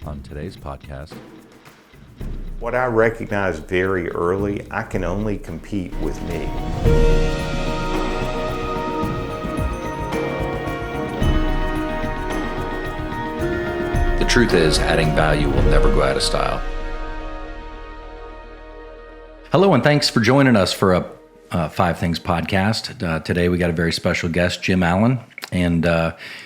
On today's podcast, What I recognized very early, I can only compete with me. the truth is, adding value will never go out of style. Hello, and thanks for joining us for a Five Things podcast. Today, we got a very special guest, Jim Allen. And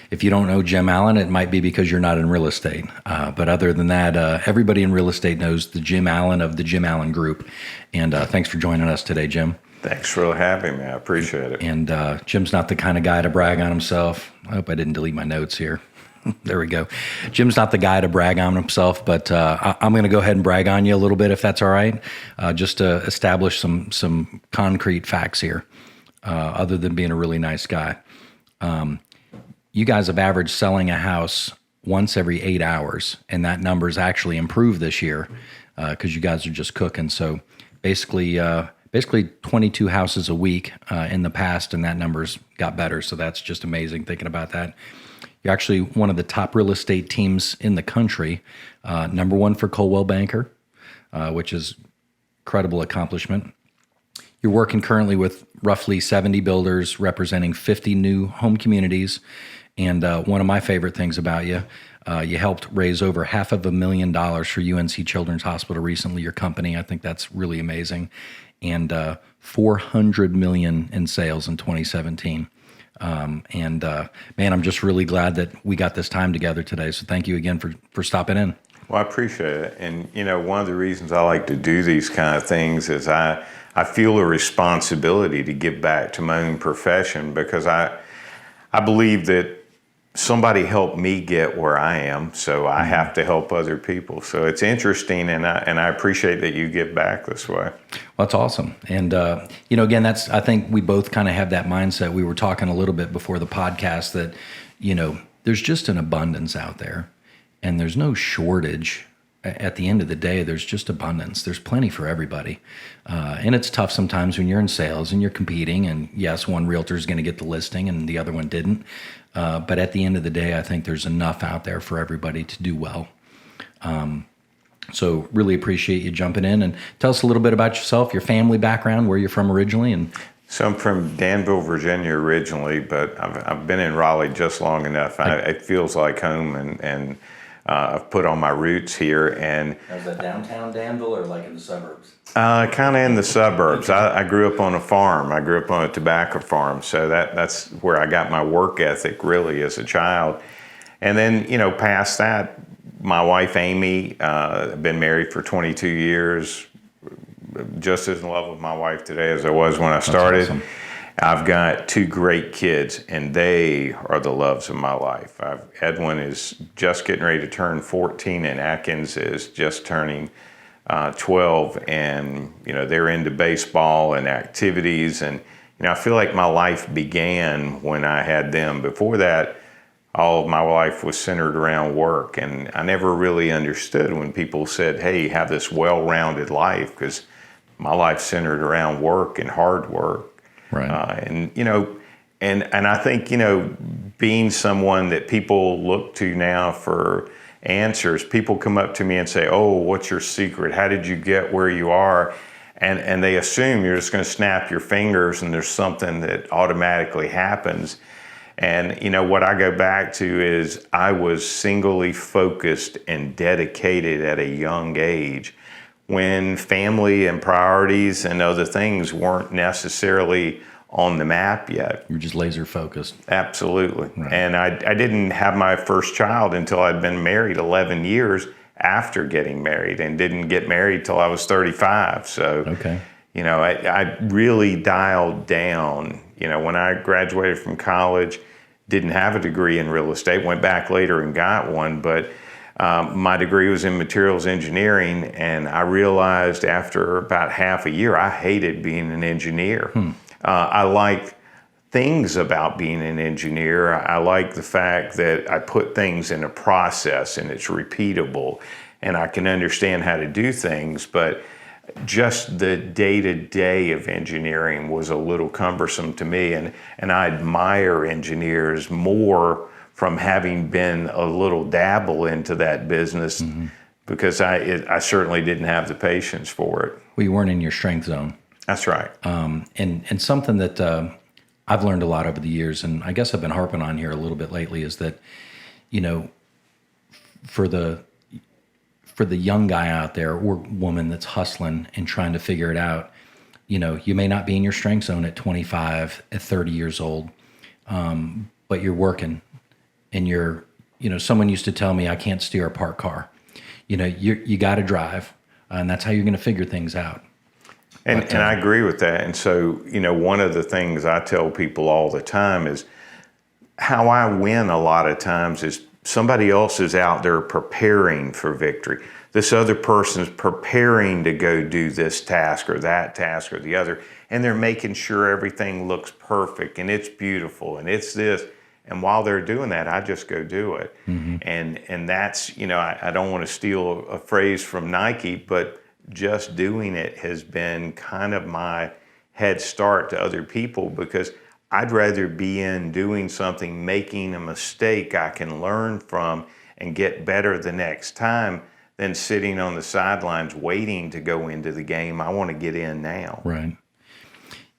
if you don't know Jim Allen, it might be because you're not in real estate. But other than that, everybody in real estate knows the Jim Allen of the Jim Allen Group. And thanks for joining us today, Jim. Thanks for having me. I appreciate it. And Jim's not the kind of guy to brag on himself. I hope I didn't delete my notes here. There we go. Jim's not the guy to brag on himself, but I'm going to go ahead and brag on you a little bit, if that's all right, just to establish some concrete facts here, other than being a really nice guy. You guys have averaged selling a house once every 8 hours, and that number's actually improved this year because you guys are just cooking. So basically 22 houses a week in the past, and that number's got better. So that's just amazing thinking about that. You're actually one of the top real estate teams in the country, number one for Coldwell Banker, which is incredible accomplishment. You're working currently with roughly 70 builders representing 50 new home communities. And one of my favorite things about you, you helped raise over $500,000 for UNC Children's Hospital recently, your company. I think that's really amazing. And $400 million in sales in 2017. Man, I'm just really glad that we got this time together today. So thank you again for stopping in. Well, I appreciate it. And, one of the reasons I like to do these kind of things is I feel a responsibility to give back to my own profession because I believe that somebody helped me get where I am, so I have to help other people. So it's interesting, and I appreciate that you give back this way. Well, that's awesome. And, again, I think we both kind of have that mindset. We were talking a little bit before the podcast that, there's just an abundance out there, and there's no shortage. At the end of the day, there's just abundance. There's plenty for everybody. And it's tough sometimes when you're in sales and you're competing. And yes, one realtor is going to get the listing and the other one didn't. But at the end of the day, I think there's enough out there for everybody to do well. So really appreciate you jumping in. And tell us a little bit about yourself, your family background, where you're from originally. So I'm from Danville, Virginia originally, but I've been in Raleigh just long enough. It feels like home, and I've put on my roots here. And is that downtown Danville or like in the suburbs? Kind of in the suburbs. I grew up on a farm. I grew up on a tobacco farm, so that's where I got my work ethic really as a child. And then, past that, my wife Amy, I've been married for 22 years, just as in love with my wife today as I was when I started. That's awesome. I've got two great kids, and they are the loves of my life. Edwin is just getting ready to turn 14, and Atkins is just turning 12, and they're into baseball and activities, and I feel like my life began when I had them. Before that, all of my life was centered around work, and I never really understood when people said, "Hey, you have this well-rounded life," because my life centered around work and hard work. Right. And I think, being someone that people look to now for answers, people come up to me and say, "Oh, what's your secret? How did you get where you are?" And they assume you're just going to snap your fingers and there's something that automatically happens. And, what I go back to is I was singly focused and dedicated at a young age when family and priorities and other things weren't necessarily on the map yet. You're just laser focused. Absolutely. Right. And I didn't have my first child until I'd been married 11 years after getting married, and didn't get married till I was 35. So, okay. I really dialed down. When I graduated from college, didn't have a degree in real estate, went back later and got one, but my degree was in materials engineering, and I realized after about half a year, I hated being an engineer. I liked things about being an engineer. I like the fact that I put things in a process and it's repeatable and I can understand how to do things, but just the day-to-day of engineering was a little cumbersome to me, and I admire engineers more from having been a little dabble into that business because I certainly didn't have the patience for it. Well, you weren't in your strength zone. That's right. And something that I've learned a lot over the years, and I guess I've been harping on here a little bit lately, is that, you know, for the young guy out there or woman that's hustling and trying to figure it out, you know, you may not be in your strength zone at 25, at 30 years old, but you're working and you're, you know, someone used to tell me I can't steer a parked car. You know, you got to drive, and that's how you're going to figure things out. And I agree with that. And so, you know, one of the things I tell people all the time is how I win a lot of times is somebody else is out there preparing for victory. This other person's preparing to go do this task or that task or the other, and they're making sure everything looks perfect and it's beautiful and it's this. And while they're doing that, I just go do it. And that's, you know, I don't want to steal a phrase from Nike, but just doing it has been kind of my head start to other people, because I'd rather be in doing something, making a mistake I can learn from and get better the next time than sitting on the sidelines waiting to go into the game. I want to get in now. Right.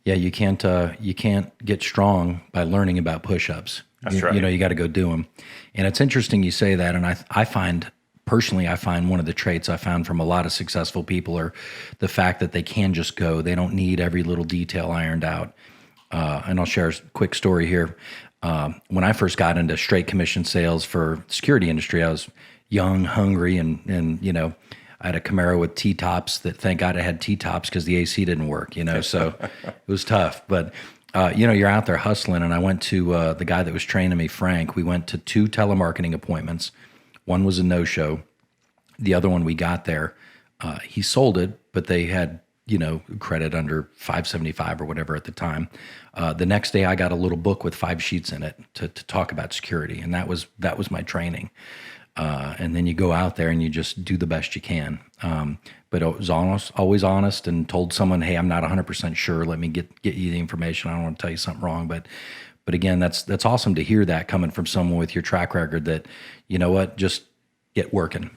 Yeah, you can't get strong by learning about push-ups. That's right. You know, you got to go do them. And it's interesting you say that, and I find one of the traits I found from a lot of successful people are the fact that they can just go. They don't need every little detail ironed out. And I'll share a quick story here. When I first got into straight commission sales for the security industry, I was young, hungry, and you know, I had a Camaro with T-tops that, thank God I had T-tops because the AC didn't work, you know, so it was tough. But, you know, you're out there hustling, and I went to the guy that was training me, Frank. We went to 2 telemarketing appointments. One was a no-show. The other one we got there. He sold it, but they had, you know, credit under 575 or whatever at the time. The next day I got a little book with 5 sheets in it to talk about security. And that was my training. And then you go out there and you just do the best you can. But it was always honest, and told someone, hey, I'm not 100% sure. Let me get you the information. I don't want to tell you something wrong. But again, that's awesome to hear that coming from someone with your track record that, you know what, just get working.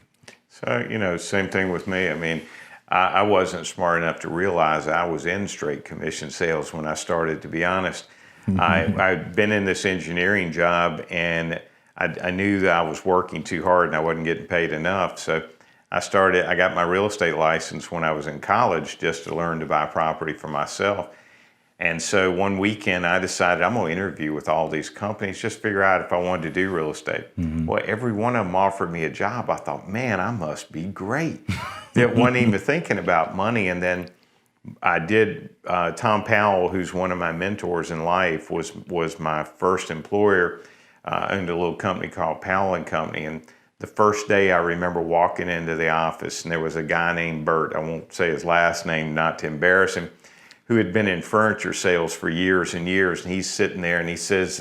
So, you know, same thing with me. I mean, I wasn't smart enough to realize I was in straight commission sales when I started, to be honest. I'd been in this engineering job, and I knew that I was working too hard and I wasn't getting paid enough. So I got my real estate license when I was in college just to learn to buy property for myself. And so one weekend I decided I'm going to interview with all these companies, just figure out if I wanted to do real estate. Well, every one of them offered me a job. I thought, man, I must be great. That wasn't even thinking about money. And then I did, Tom Powell, who's one of my mentors in life, was my first employer. Owned a little company called Powell and Company. And the first day I remember walking into the office, and there was a guy named Bert, I won't say his last name, not to embarrass him, who had been in furniture sales for years and years. And he's sitting there and he says,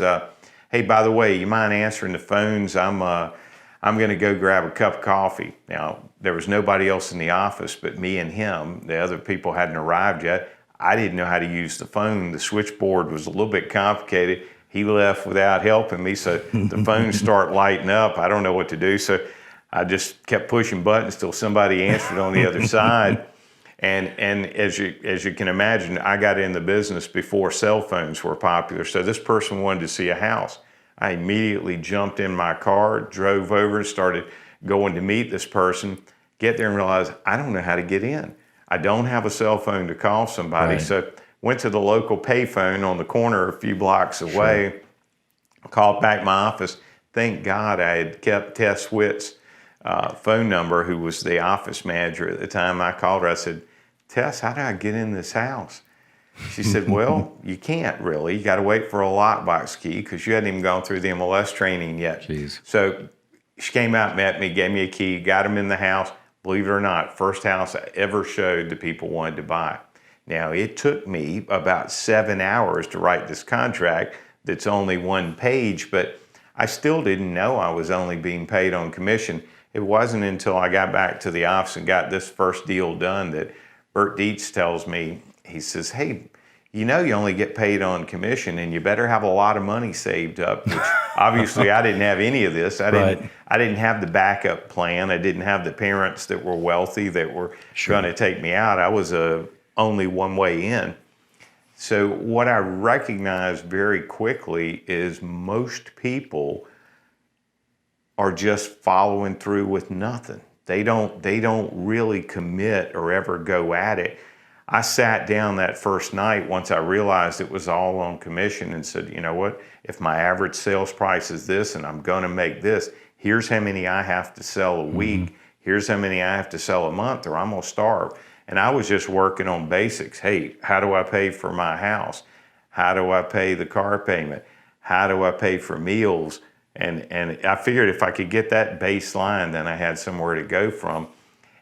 hey, by the way, you mind answering the phones? I'm going to go grab a cup of coffee. Now, there was nobody else in the office but me and him. The other people hadn't arrived yet. I didn't know how to use the phone. The switchboard was a little bit complicated. He left without helping me, so the phones start lighting up. I don't know what to do, so I just kept pushing buttons till somebody answered on the other side. And as you can imagine, I got in the business before cell phones were popular. So this person wanted to see a house. I immediately jumped in my car, drove over, and started going to meet this person. Get there and realize I don't know how to get in. I don't have a cell phone to call somebody. Right. So went to the local payphone on the corner a few blocks away. Sure. Called back my office. Thank God I had kept Tess Witt's phone number, who was the office manager at the time. I called her. I said, Tess, how do I get in this house? She said, well, you can't really. You got to wait for a lockbox key because you hadn't even gone through the MLS training yet. Jeez. So she came out, met me, gave me a key, got him in the house. Believe it or not, first house I ever showed that people wanted to buy. Now, it took me about 7 hours to write this contract that's only 1 page, but I still didn't know I was only being paid on commission. It wasn't until I got back to the office and got this first deal done that Bert Dietz tells me, he says, hey, you know you only get paid on commission and you better have a lot of money saved up, which Obviously, I didn't have any of this. Right. I didn't have the backup plan. I didn't have the parents that were wealthy that were Sure. going to take me out. I was only one way in. So what I recognized very quickly is most people are just following through with nothing. They don't really commit or ever go at it. I sat down that first night once I realized it was all on commission and said, you know what, if my average sales price is this and I'm going to make this, here's how many I have to sell a week. Here's how many I have to sell a month or I'm going to starve. And I was just working on basics. Hey, how do I pay for my house? How do I pay the car payment? How do I pay for meals? And I figured if I could get that baseline, then I had somewhere to go from.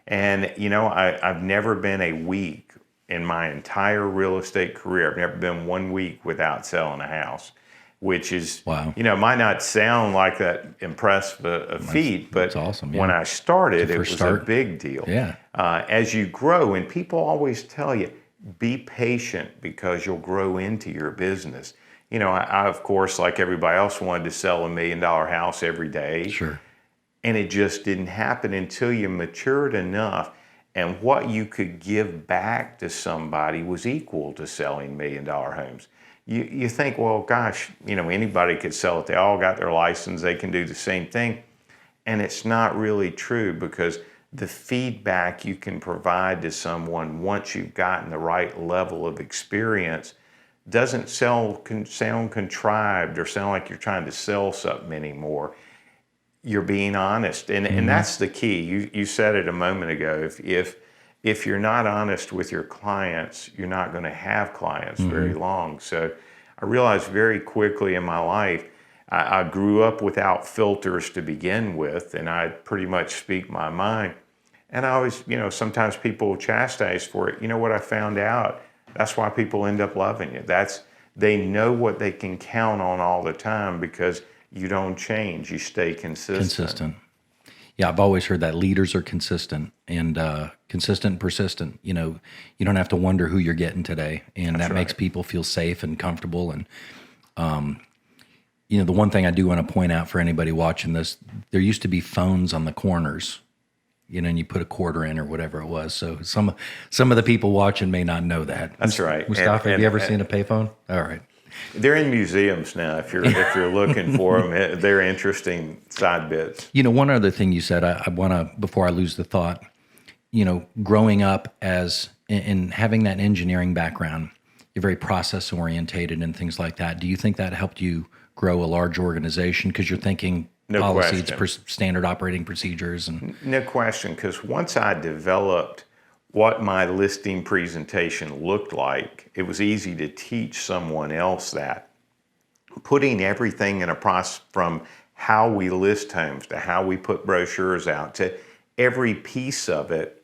And, you know, I've never been a week in my entire real estate career. I've never been 1 week without selling a house, which is, Wow. you know, might not sound like that impressive a feat, but that's awesome, yeah. when I started, it first was start. a big deal. Yeah. As you grow, and people always tell you, be patient because you'll grow into your business. You know, I of course, like everybody else, wanted to sell $1 million house every day. Sure. And it just didn't happen until you matured enough and what you could give back to somebody was equal to selling $1 million homes. You think, well, gosh, you know, anybody could sell it. They all got their license. They can do the same thing. And it's not really true because the feedback you can provide to someone once you've gotten the right level of experience doesn't sound contrived or sound like you're trying to sell something anymore. You're being honest. And that's the key. You said it a moment ago. If you're not honest with your clients, you're not going to have clients very long. So I realized very quickly in my life, I grew up without filters to begin with, and I pretty much speak my mind. And I always, you know, sometimes people chastise for it. You know what I found out? That's why people end up loving you. They know what they can count on all the time because you don't change. You stay consistent. Yeah, I've always heard that leaders are consistent and consistent and persistent. You know, you don't have to wonder who you're getting today, and that makes people feel safe and comfortable. And you know, the one thing I do want to point out for anybody watching this, there used to be phones on the corners, you know, and you put a quarter in or whatever it was. So some of the people watching may not know that. That's right. Mustafa, have you ever seen a payphone? All right. They're in museums now. If you're looking for them, they're interesting side bits. You know, one other thing you said, I want to, before I lose the thought, you know, growing up as in having that engineering background, you're very process orientated and things like that. Do you think that helped you grow a large organization because you're thinking No policies, question. standard operating procedures, and No question, because once I developed what my listing presentation looked like, it was easy to teach someone else that. Putting everything in a process from how we list homes to how we put brochures out to every piece of it,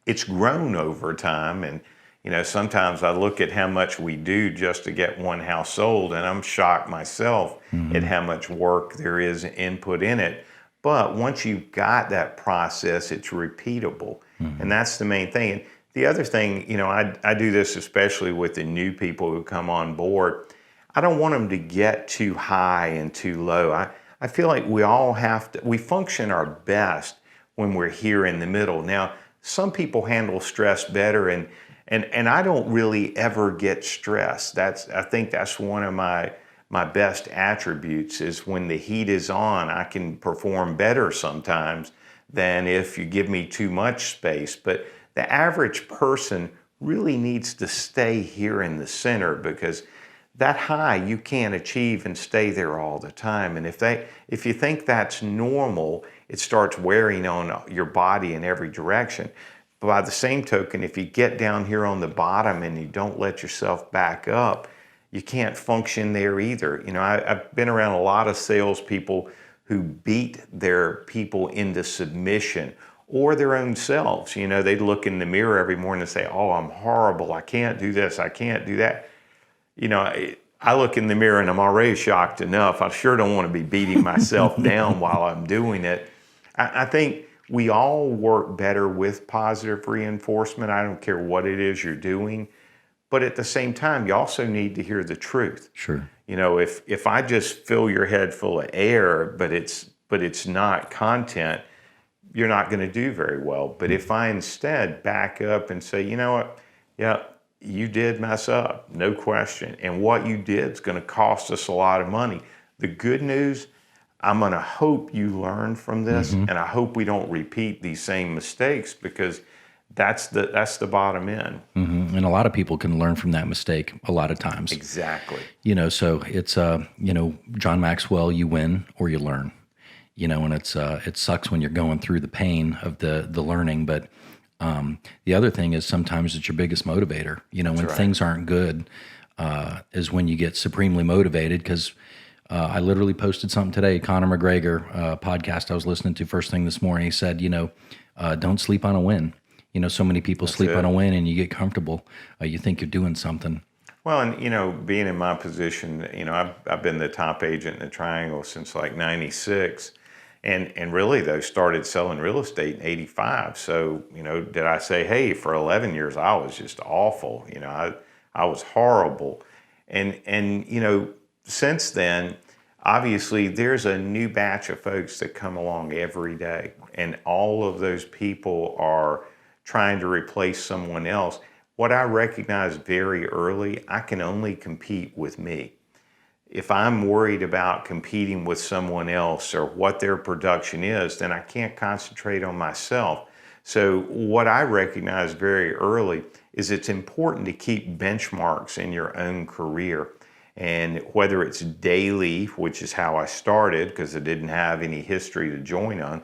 it's grown over time. And, you know, sometimes I look at how much we do just to get one house sold, and I'm shocked myself at how much work there is input in it. But once you've got that process, it's repeatable. And that's the main thing. And the other thing, you know, I do this especially with the new people who come on board. I don't want them to get too high and too low. I feel like we all we function our best when we're here in the middle. Now, some people handle stress better, and I don't really ever get stressed. I think that's one of my best attributes is when the heat is on, I can perform better sometimes than if you give me too much space. But the average person really needs to stay here in the center because that high you can't achieve and stay there all the time. And if you think that's normal, it starts wearing on your body in every direction. But by the same token, if you get down here on the bottom and you don't let yourself back up, you can't function there either. You know, I've been around a lot of salespeople who beat their people into submission or their own selves. You know, they'd look in the mirror every morning and say, oh, I'm horrible. I can't do this. I can't do that. You know, I look in the mirror and I'm already shocked enough. I sure don't want to be beating myself down while I'm doing it. I think we all work better with positive reinforcement. I don't care what it is you're doing. But at the same time, you also need to hear the truth. Sure. if I just fill your head full of air, but it's not content, you're not going to do very well. But if I instead back up and say, you know what, yeah, you did mess up, no question. And what you did is going to cost us a lot of money. The good news, I'm going to hope you learn from this, and I hope we don't repeat these same mistakes, because that's the bottom end. And a lot of people can learn from that mistake a lot of times. Exactly. So it's, John Maxwell, you win or you learn, and it sucks when you're going through the pain of the learning. But the other thing is sometimes it's your biggest motivator, when things aren't good, is when you get supremely motivated. Because I literally posted something today, Conor McGregor podcast I was listening to first thing this morning. He said, don't sleep on a win. So many people sleep on a win, and you get comfortable. You think you're doing something. Well, and being in my position, I've been the top agent in the Triangle since like '96, and really though started selling real estate in '85. So did I say, hey, for 11 years I was just awful? I was horrible, and since then, obviously there's a new batch of folks that come along every day, and all of those people are trying to replace someone else. What I recognized very early, I can only compete with me. If I'm worried about competing with someone else or what their production is, then I can't concentrate on myself. So what I recognized very early is it's important to keep benchmarks in your own career. And whether it's daily, which is how I started because I didn't have any history to join on,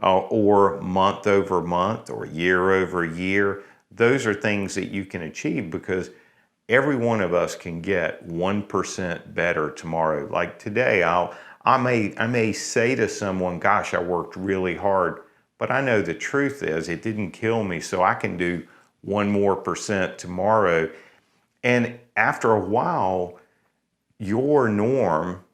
or month over month or year over year, those are things that you can achieve, because every one of us can get 1% better tomorrow. Like today, I may say to someone, gosh, I worked really hard, but I know the truth is it didn't kill me, so I can do 1% more tomorrow. And after a while, your norm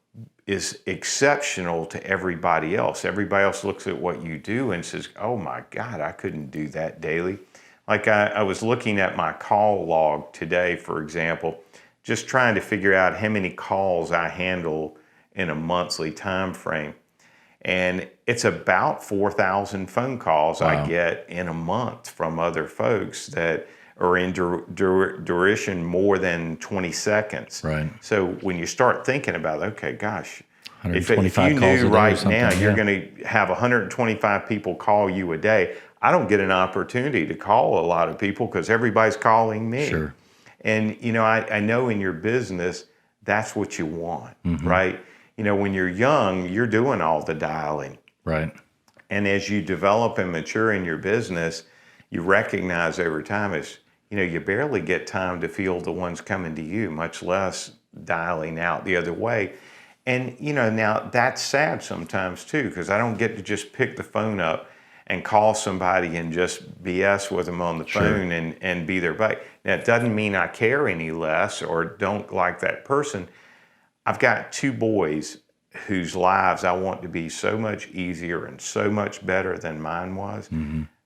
is exceptional to everybody else. Everybody else looks at what you do and says, oh my God, I couldn't do that daily. Like I was looking at my call log today, for example, just trying to figure out how many calls I handle in a monthly time frame. And it's about 4,000 phone calls I get in a month from other folks that are in duration more than 20 seconds. Right. So when you start thinking about, okay, gosh, if you calls a knew day right or now something, you're going to have 125 people call you a day, I don't get an opportunity to call a lot of people because everybody's calling me. Sure. And, I know in your business, that's what you want, right? When you're young, you're doing all the dialing. Right. And as you develop and mature in your business, you recognize over time you barely get time to field the ones coming to you, much less dialing out the other way. And, now that's sad sometimes too, because I don't get to just pick the phone up and call somebody and just BS with them on the phone and be their buddy. Now, it doesn't mean I care any less or don't like that person. I've got 2 boys whose lives I want to be so much easier and so much better than mine was.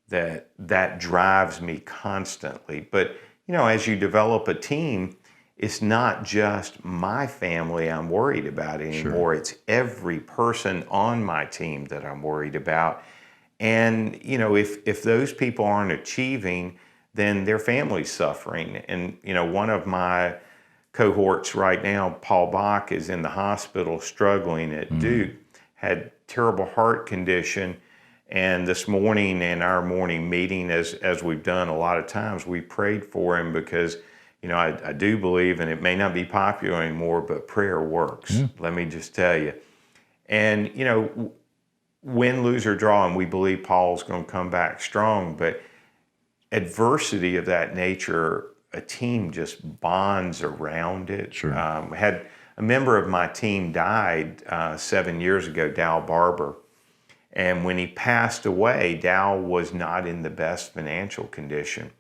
That drives me constantly. But, as you develop a team, it's not just my family I'm worried about anymore. It's every person on my team that I'm worried about. And, if those people aren't achieving, then their family's suffering. And, one of my cohorts right now, Paul Bach, is in the hospital struggling at Duke, had terrible heart condition. And this morning in our morning meeting, as we've done a lot of times, we prayed for him because, I do believe, and it may not be popular anymore, but prayer works. Let me just tell you. And, win, lose, or draw, and we believe Paul's going to come back strong, but adversity of that nature, a team just bonds around it. Had a member of my team died 7 years ago, Dow Barber. And when he passed away, Dow was not in the best financial condition.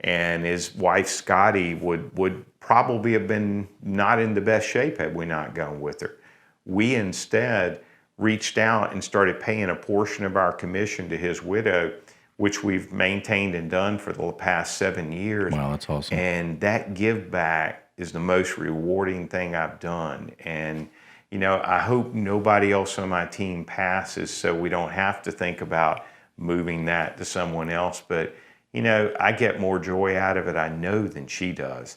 And his wife, Scotty, would probably have been not in the best shape had we not gone with her. We instead reached out and started paying a portion of our commission to his widow, which we've maintained and done for the past 7 years. Wow, that's awesome. And that give back is the most rewarding thing I've done. And, you know, I hope nobody else on my team passes so we don't have to think about moving that to someone else. But, you know, I get more joy out of it, I know, than she does.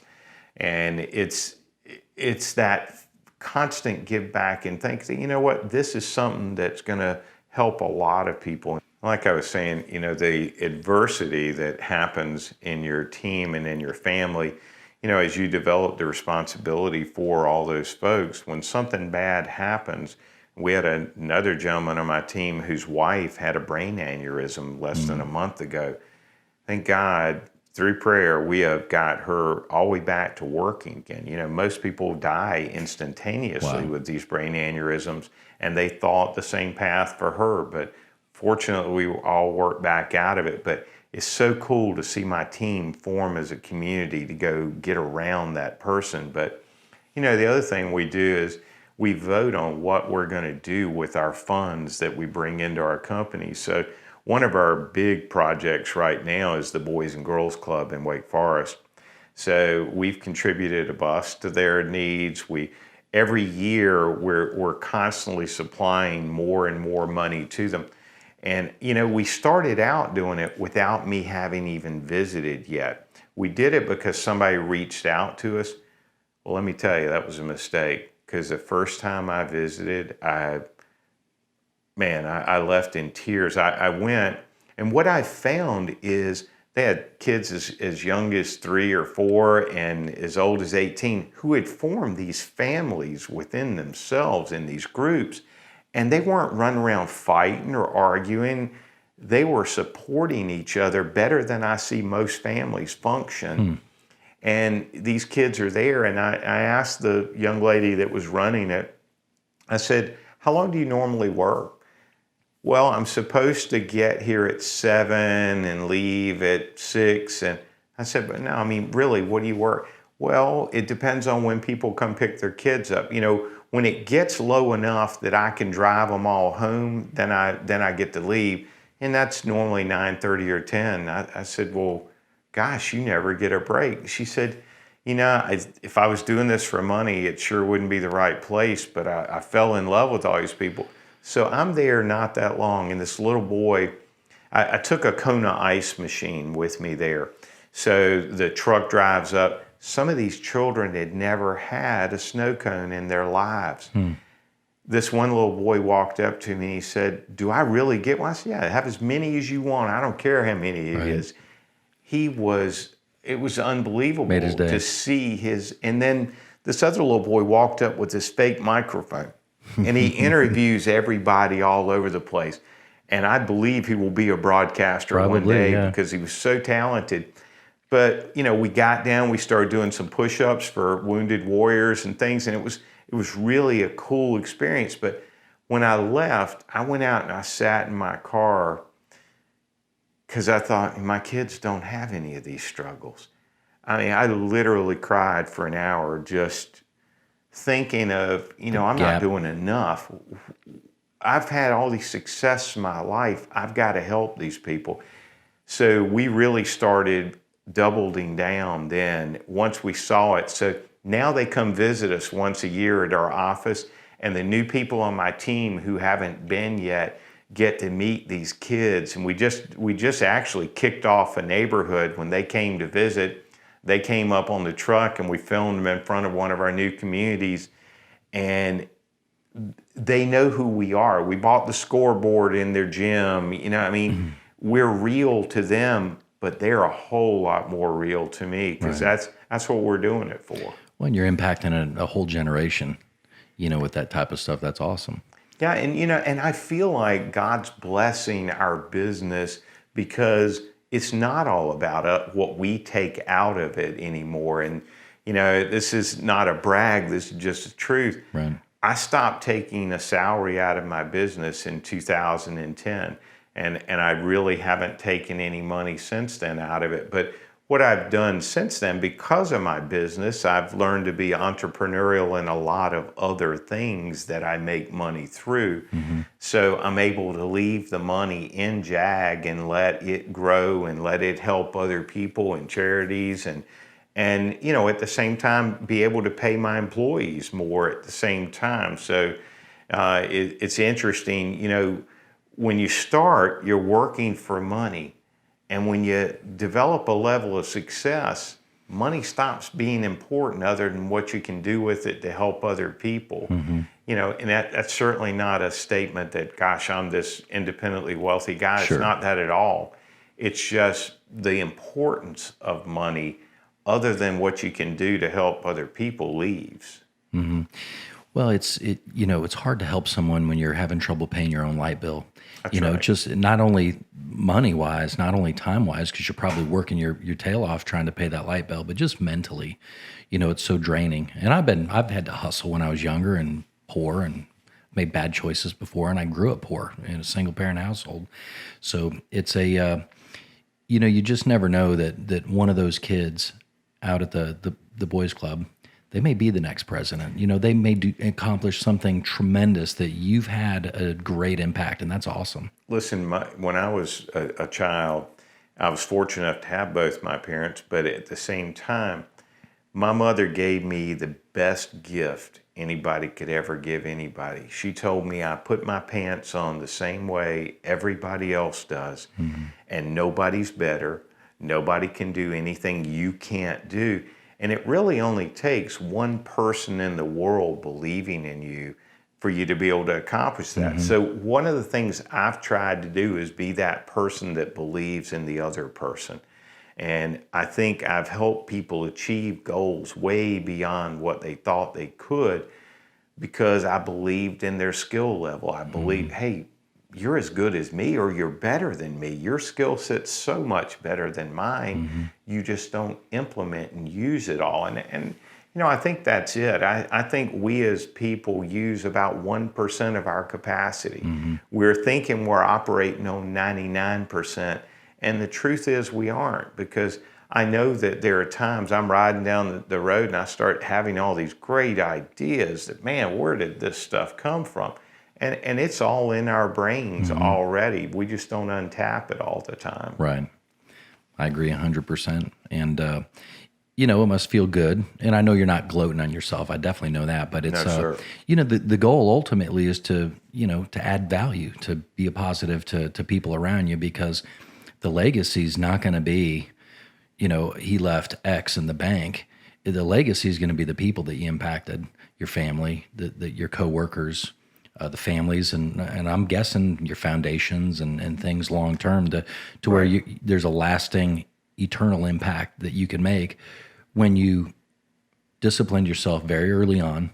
And it's that constant give back and think that, you know what, this is something that's going to help a lot of people. Like I was saying, you know, the adversity that happens in your team and in your family, you know, as you develop the responsibility for all those folks, when something bad happens, we had another gentleman on my team whose wife had a brain aneurysm less than a month ago. Thank God, through prayer, we have got her all the way back to working again. You know, most people die instantaneously with these brain aneurysms, and they thought the same path for her, but fortunately, we all worked back out of it. But it's so cool to see my team form as a community to go get around that person. But, you know, the other thing we do is we vote on what we're going to do with our funds that we bring into our company. So one of our big projects right now is the Boys and Girls Club in Wake Forest. So we've contributed a bus to their needs. Every year we're constantly supplying more and more money to them. And, you know, we started out doing it without me having even visited yet. We did it because somebody reached out to us. Well, let me tell you, that was a mistake, because the first time I visited, I left in tears. I went, and what I found is they had kids as young as 3 or 4 and as old as 18 who had formed these families within themselves in these groups. And they weren't running around fighting or arguing. They were supporting each other better than I see most families function. And these kids are there. And I asked the young lady that was running it, I said, how long do you normally work? Well, I'm supposed to get here at 7 and leave at 6. And I said, but no, I mean, really, what do you work? Well, it depends on when people come pick their kids up. You know, when it gets low enough that I can drive them all home, then I get to leave. And that's normally 9:30 or 10. I said, well, gosh, you never get a break. She said, you know, if I was doing this for money, it sure wouldn't be the right place, but I fell in love with all these people. So I'm there not that long, and this little boy, I took a Kona ice machine with me there. So the truck drives up. Some of these children had never had a snow cone in their lives. This one little boy walked up to me and he said, do I really get one? I said, yeah, have as many as you want. I don't care how many it is. It was unbelievable Made his day. to see his, and then this other little boy walked up with this fake microphone and he interviews everybody all over the place. And I believe he will be a broadcaster one day because he was so talented. But, you know, we got down, we started doing some push-ups for wounded warriors and things, and it was really a cool experience. But when I left, I went out and I sat in my car because I thought, my kids don't have any of these struggles. I mean, I literally cried for an hour just thinking of, you know, I'm not doing enough. I've had all these success in my life. I've got to help these people. So we really started doubling down then once we saw it. So now they come visit us once a year at our office, and the new people on my team who haven't been yet get to meet these kids. And we just actually kicked off a neighborhood when they came to visit. They came up on the truck and we filmed them in front of one of our new communities, and they know who we are. We bought the scoreboard in their gym. You know, I mean, we're real to them, but they're a whole lot more real to me because that's what we're doing it for. Well, and you're impacting a whole generation, you know, with that type of stuff. That's awesome. Yeah, and you know, and I feel like God's blessing our business because it's not all about what we take out of it anymore. And you know, this is not a brag. This is just the truth. Right. I stopped taking a salary out of my business in 2010, and I really haven't taken any money since then out of it. But what I've done since then, because of my business, I've learned to be entrepreneurial in a lot of other things that I make money through. So I'm able to leave the money in JAG and let it grow and let it help other people and charities. and at the same time be able to pay my employees more at the same time. So it's interesting, when you start, you're working for money, and when you develop a level of success, money stops being important other than what you can do with it to help other people. And that's certainly not a statement that, gosh, I'm this independently wealthy guy. Sure. It's not that at all. It's just the importance of money other than what you can do to help other people leaves. Well, it's hard to help someone when you're having trouble paying your own light bill. That's right. Just not only money wise, not only time wise, because you're probably working your tail off trying to pay that light bill, but just mentally, it's so draining. And I've had to hustle when I was younger and poor and made bad choices before, and I grew up poor in a single parent household. So it's you just never know that one of those kids out at the boys club, they may be the next president. They may accomplish something tremendous that you've had a great impact, and that's awesome. Listen, when I was a child, I was fortunate enough to have both my parents, but at the same time, my mother gave me the best gift anybody could ever give anybody. She told me I put my pants on the same way everybody else does, and nobody's better. Nobody can do anything you can't do. And it really only takes one person in the world believing in you for you to be able to accomplish that. So one of the things I've tried to do is be that person that believes in the other person. And I think I've helped people achieve goals way beyond what they thought they could because I believed in their skill level. I believed, hey, you're as good as me or you're better than me. Your skill set's so much better than mine. You just don't implement and use it all. And I think that's it. I think we as people use about 1% of our capacity. We're thinking we're operating on 99%. And the truth is we aren't, because I know that there are times I'm riding down the road and I start having all these great ideas that, man, where did this stuff come from? And it's all in our brains already. We just don't untap it all the time. Right. I agree 100%. And, it must feel good. And I know you're not gloating on yourself. I definitely know that. But it's, No, sir. The goal ultimately is to add value, to be a positive to people around you, because the legacy is not going to be, he left X in the bank. The legacy is going to be the people that you impacted, your family, your coworkers, the families, and I'm guessing your foundations and things long term to where there's a lasting, eternal impact that you can make when you disciplined yourself very early on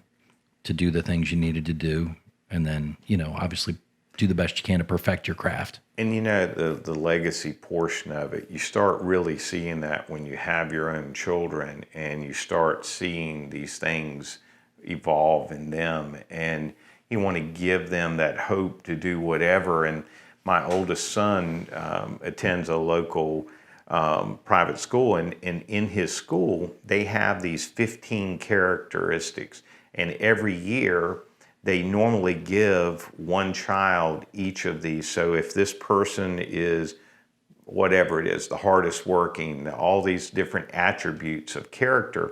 to do the things you needed to do, and then obviously do the best you can to perfect your craft. And the legacy portion of it, you start really seeing that when you have your own children and you start seeing these things evolve in them, and you want to give them that hope to do whatever. And my oldest son attends a local private school, and in his school, they have these 15 characteristics. And every year, they normally give one child each of these. So if this person is whatever it is, the hardest working, all these different attributes of character,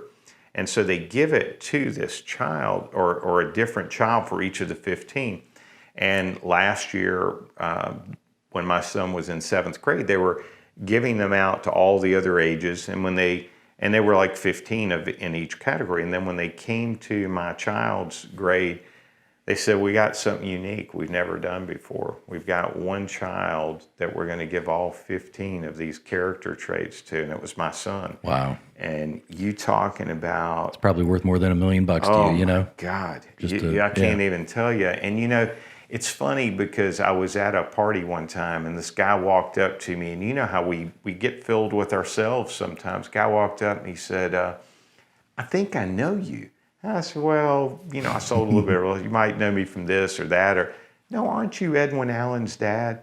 and so they give it to this child or a different child for each of the 15. And last year, when my son was in 7th grade, they were giving them out to all the other ages. And they were like 15 in each category. And then when they came to my child's grade, they said, we got something unique we've never done before. We've got one child that we're going to give all 15 of these character traits to, and it was my son. Wow. And you talking about... It's probably worth more than $1 million to you, Oh, God. I can't even tell you. And, it's funny because I was at a party one time, and this guy walked up to me, and you know how we get filled with ourselves sometimes. Guy walked up, and he said, I think I know you. And I said, well, I sold a little bit. Well, you might know me from this or that. Or, no, aren't you Edwin Allen's dad?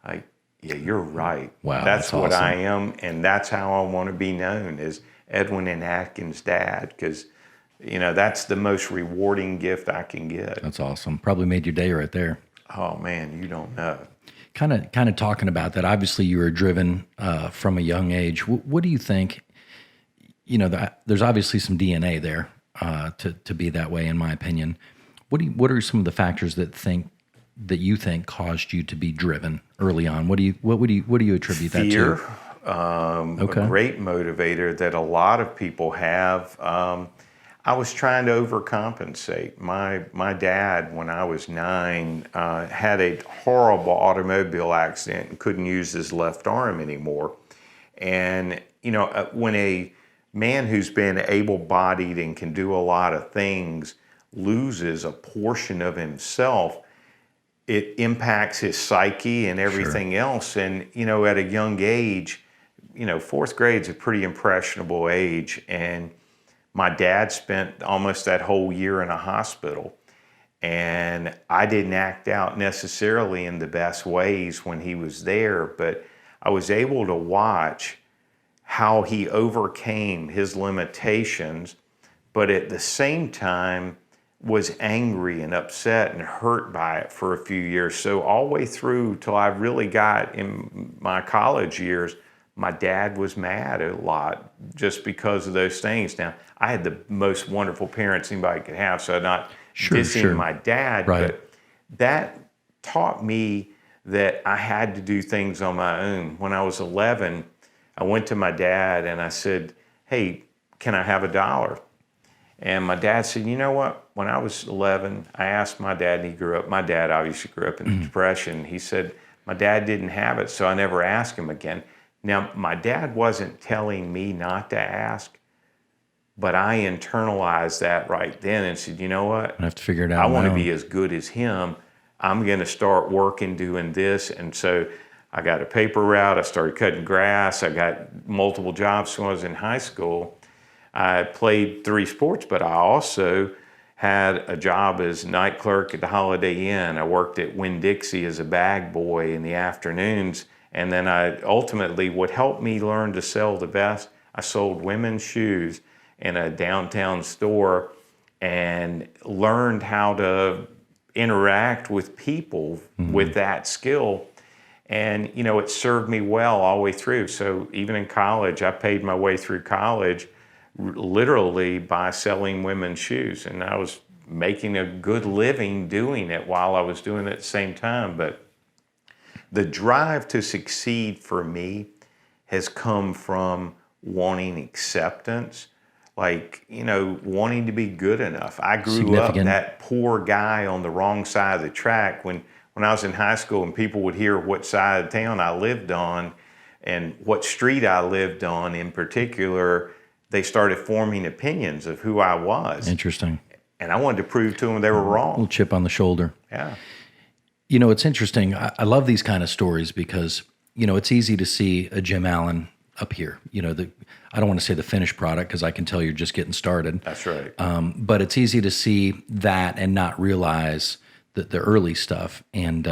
Yeah, you're right. Wow, that's what awesome. I am, and that's how I want to be known, as Edwin and Atkins' dad, because, that's the most rewarding gift I can get. That's awesome. Probably made your day right there. Oh, man, you don't know. Kind of talking about that. Obviously, you were driven from a young age. What do you think? there's obviously some DNA there to be that way, in my opinion. What are some of the factors that you think caused you to be driven early on? What do you attribute that to? Fear, a great motivator that a lot of people have. I was trying to overcompensate. My dad, when I was 9, had a horrible automobile accident and couldn't use his left arm anymore. And, when a man who's been able-bodied and can do a lot of things loses a portion of himself, it impacts his psyche and everything else. And, at a young age, 4th grade's a pretty impressionable age. And my dad spent almost that whole year in a hospital. And I didn't act out necessarily in the best ways when he was there, but I was able to watch how he overcame his limitations, but at the same time was angry and upset and hurt by it for a few years. So all the way through till I really got in my college years, my dad was mad a lot just because of those things. Now, I had the most wonderful parents anybody could have, so I'm not dissing my dad, but that taught me that I had to do things on my own. When I was 11, I went to my dad and I said, "Hey, can I have $1?" And my dad said, "You know what? When I was 11, I asked my dad, and my dad obviously grew up in the Depression. He said, my dad didn't have it, so I never asked him again." Now, my dad wasn't telling me not to ask, but I internalized that right then and said, "You know what? I have to figure it out. I want to be as good as him. I'm going to start working doing this." And so I got a paper route. I started cutting grass. I got multiple jobs when I was in high school. I played 3 sports, but I also had a job as night clerk at the Holiday Inn. I worked at Winn-Dixie as a bag boy in the afternoons. And then ultimately, what helped me learn to sell the best, I sold women's shoes in a downtown store and learned how to interact with people with that skill. And, it served me well all the way through. So even in college, I paid my way through college literally by selling women's shoes. And I was making a good living doing it while I was doing it at the same time. But the drive to succeed for me has come from wanting acceptance, wanting to be good enough. I grew up that poor guy on the wrong side of the track when I was in high school, and people would hear what side of town I lived on and what street I lived on in particular. They started forming opinions of who I was. Interesting. And I wanted to prove to them they were wrong. A little chip on the shoulder. Yeah. It's interesting. I love these kind of stories because, it's easy to see a Jim Allen up here. I don't want to say the finished product because I can tell you're just getting started. That's right. But it's easy to see that and not realize the early stuff. And,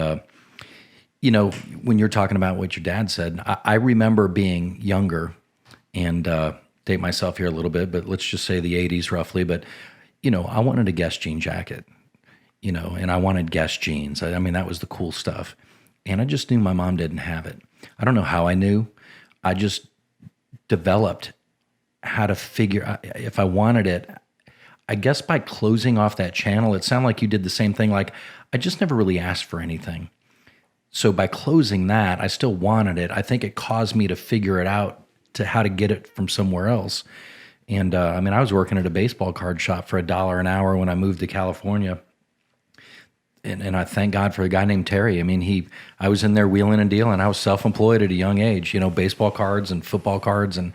when you're talking about what your dad said, I remember being younger and date myself here a little bit, but let's just say the 80s roughly. But, I wanted a Guess jean jacket. And I wanted Guess jeans. I mean, that was the cool stuff. And I just knew my mom didn't have it. I don't know how I knew. I just developed how to figure if I wanted it. I guess by closing off that channel, it sounded like you did the same thing. Like, I just never really asked for anything. So by closing that, I still wanted it. I think it caused me to figure it out to how to get it from somewhere else. And I was working at a baseball card shop for $1 an hour when I moved to California. And I thank God for a guy named Terry. I was in there wheeling and dealing. I was self-employed at a young age, baseball cards and football cards. And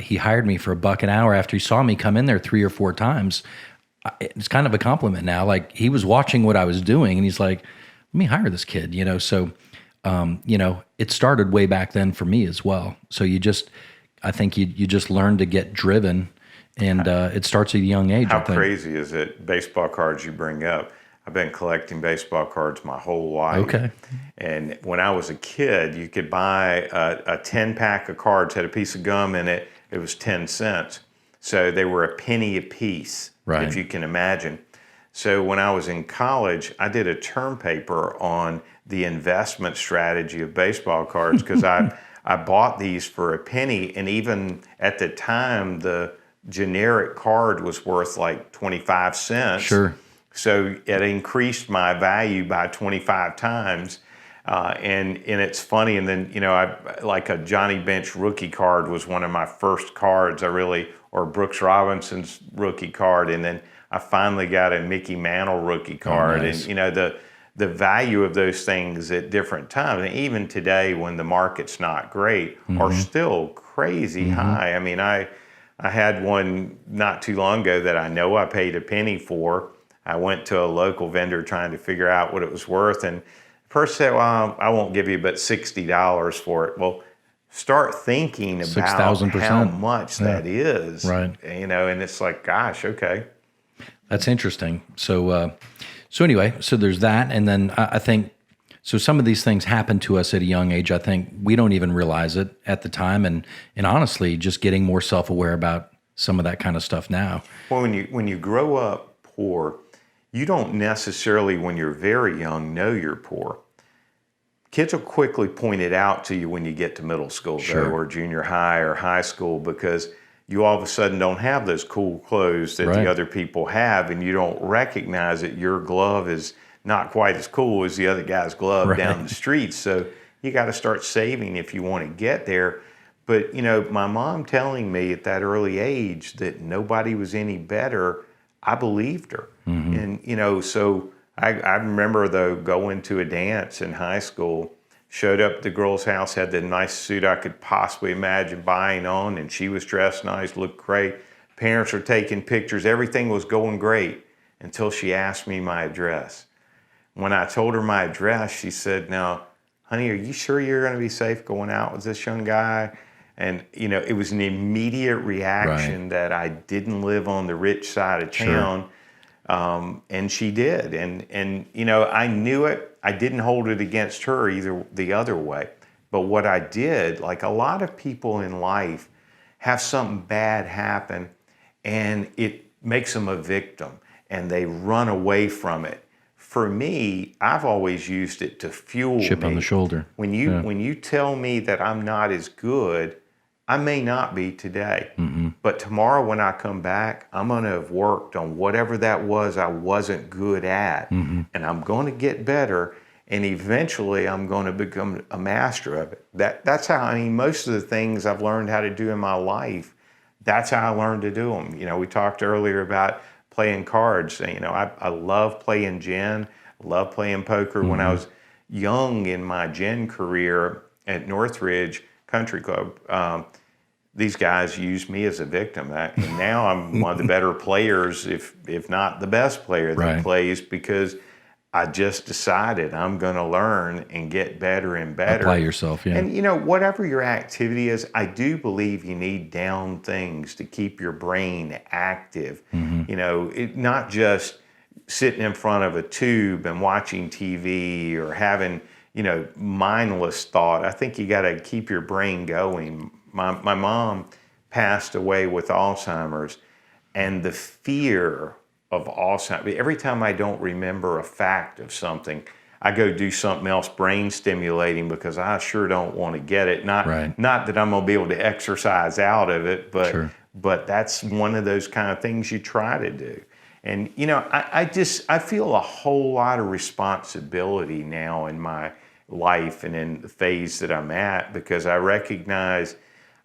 he hired me for $1 an hour after he saw me come in there 3 or 4 times. It's kind of a compliment now. Like, he was watching what I was doing and he's like, let me hire this kid, So, it started way back then for me as well. So I think you just learn to get driven, and it starts at a young age. How crazy is it? Baseball cards you bring up. I've been collecting baseball cards my whole life. Okay. And when I was a kid, you could buy a 10-pack of cards, had a piece of gum in it. It was 10 cents. So they were a penny a piece, if you can imagine. So when I was in college, I did a term paper on the investment strategy of baseball cards because I I bought these for a penny, and even at the time, the generic card was worth like 25 cents. Sure. So it increased my value by 25 times. And it's funny. And then, I like a Johnny Bench rookie card was one of my first cards. Or Brooks Robinson's rookie card. And then I finally got a Mickey Mantle rookie card. Nice. And, the value of those things at different times, and even today when the market's not great, are still crazy high. I mean, I had one not too long ago that I know I paid a penny for. I went to a local vendor trying to figure out what it was worth, and the person said, well, I won't give you but $60 for it. Well, start thinking about 6,000%. how much that is. Right. And it's like, gosh, okay. That's interesting. So anyway, so there's that. And then I think, so some of these things happen to us at a young age. I think we don't even realize it at the time. And honestly, just getting more self-aware about some of that kind of stuff now. Well, when you grow up poor, you don't necessarily, when you're very young, know you're poor. Kids will quickly point it out to you when you get to middle school, Sure. though, or junior high or high school, because you all of a sudden don't have those cool clothes that Right. the other people have, and you don't recognize that your glove is not quite as cool as the other guy's glove Right. down the street. So you got to start saving if you want to get there. But, my mom telling me at that early age that nobody was any better, I believed her. And, so I remember, though, going to a dance in high school, showed up at the girl's house, had the nicest suit I could possibly imagine buying on, and she was dressed nice, looked great. Parents were taking pictures. Everything was going great until she asked me my address. When I told her my address, she said, now, honey, are you sure you're going to be safe going out with this young guy? And, it was an immediate reaction that I didn't live on the rich side of town. And she did. And I knew it. I didn't hold it against her either the other way. But what I did, like a lot of people in life, have something bad happen and it makes them a victim and they run away from it. For me, I've always used it to fuel me. Chip on the shoulder. When you tell me that I'm not as good, I may not be today, but tomorrow when I come back, I'm going to have worked on whatever that was I wasn't good at, and I'm going to get better, and eventually I'm going to become a master of it. That's how, most of the things I've learned how to do in my life, that's how I learned to do them. We talked earlier about playing cards. I love playing gin, love playing poker. When I was young in my gin career at Northridge Country Club, these guys used me as a victim. And now I'm one of the better players, if not the best player that Right. plays, because I just decided I'm going to learn and get better and better. Apply yourself, yeah. And, whatever your activity is, I do believe you need down things to keep your brain active. Not just sitting in front of a tube and watching TV or having, mindless thought. I think you got to keep your brain going. My mom passed away with Alzheimer's, and the fear of Alzheimer's, every time I don't remember a fact of something, I go do something else brain stimulating because I sure don't want to get it. Not that I'm going to be able to exercise out of it, but Sure. but that's one of those kind of things you try to do. And, I feel a whole lot of responsibility now in my life and in the phase that I'm at, because I recognize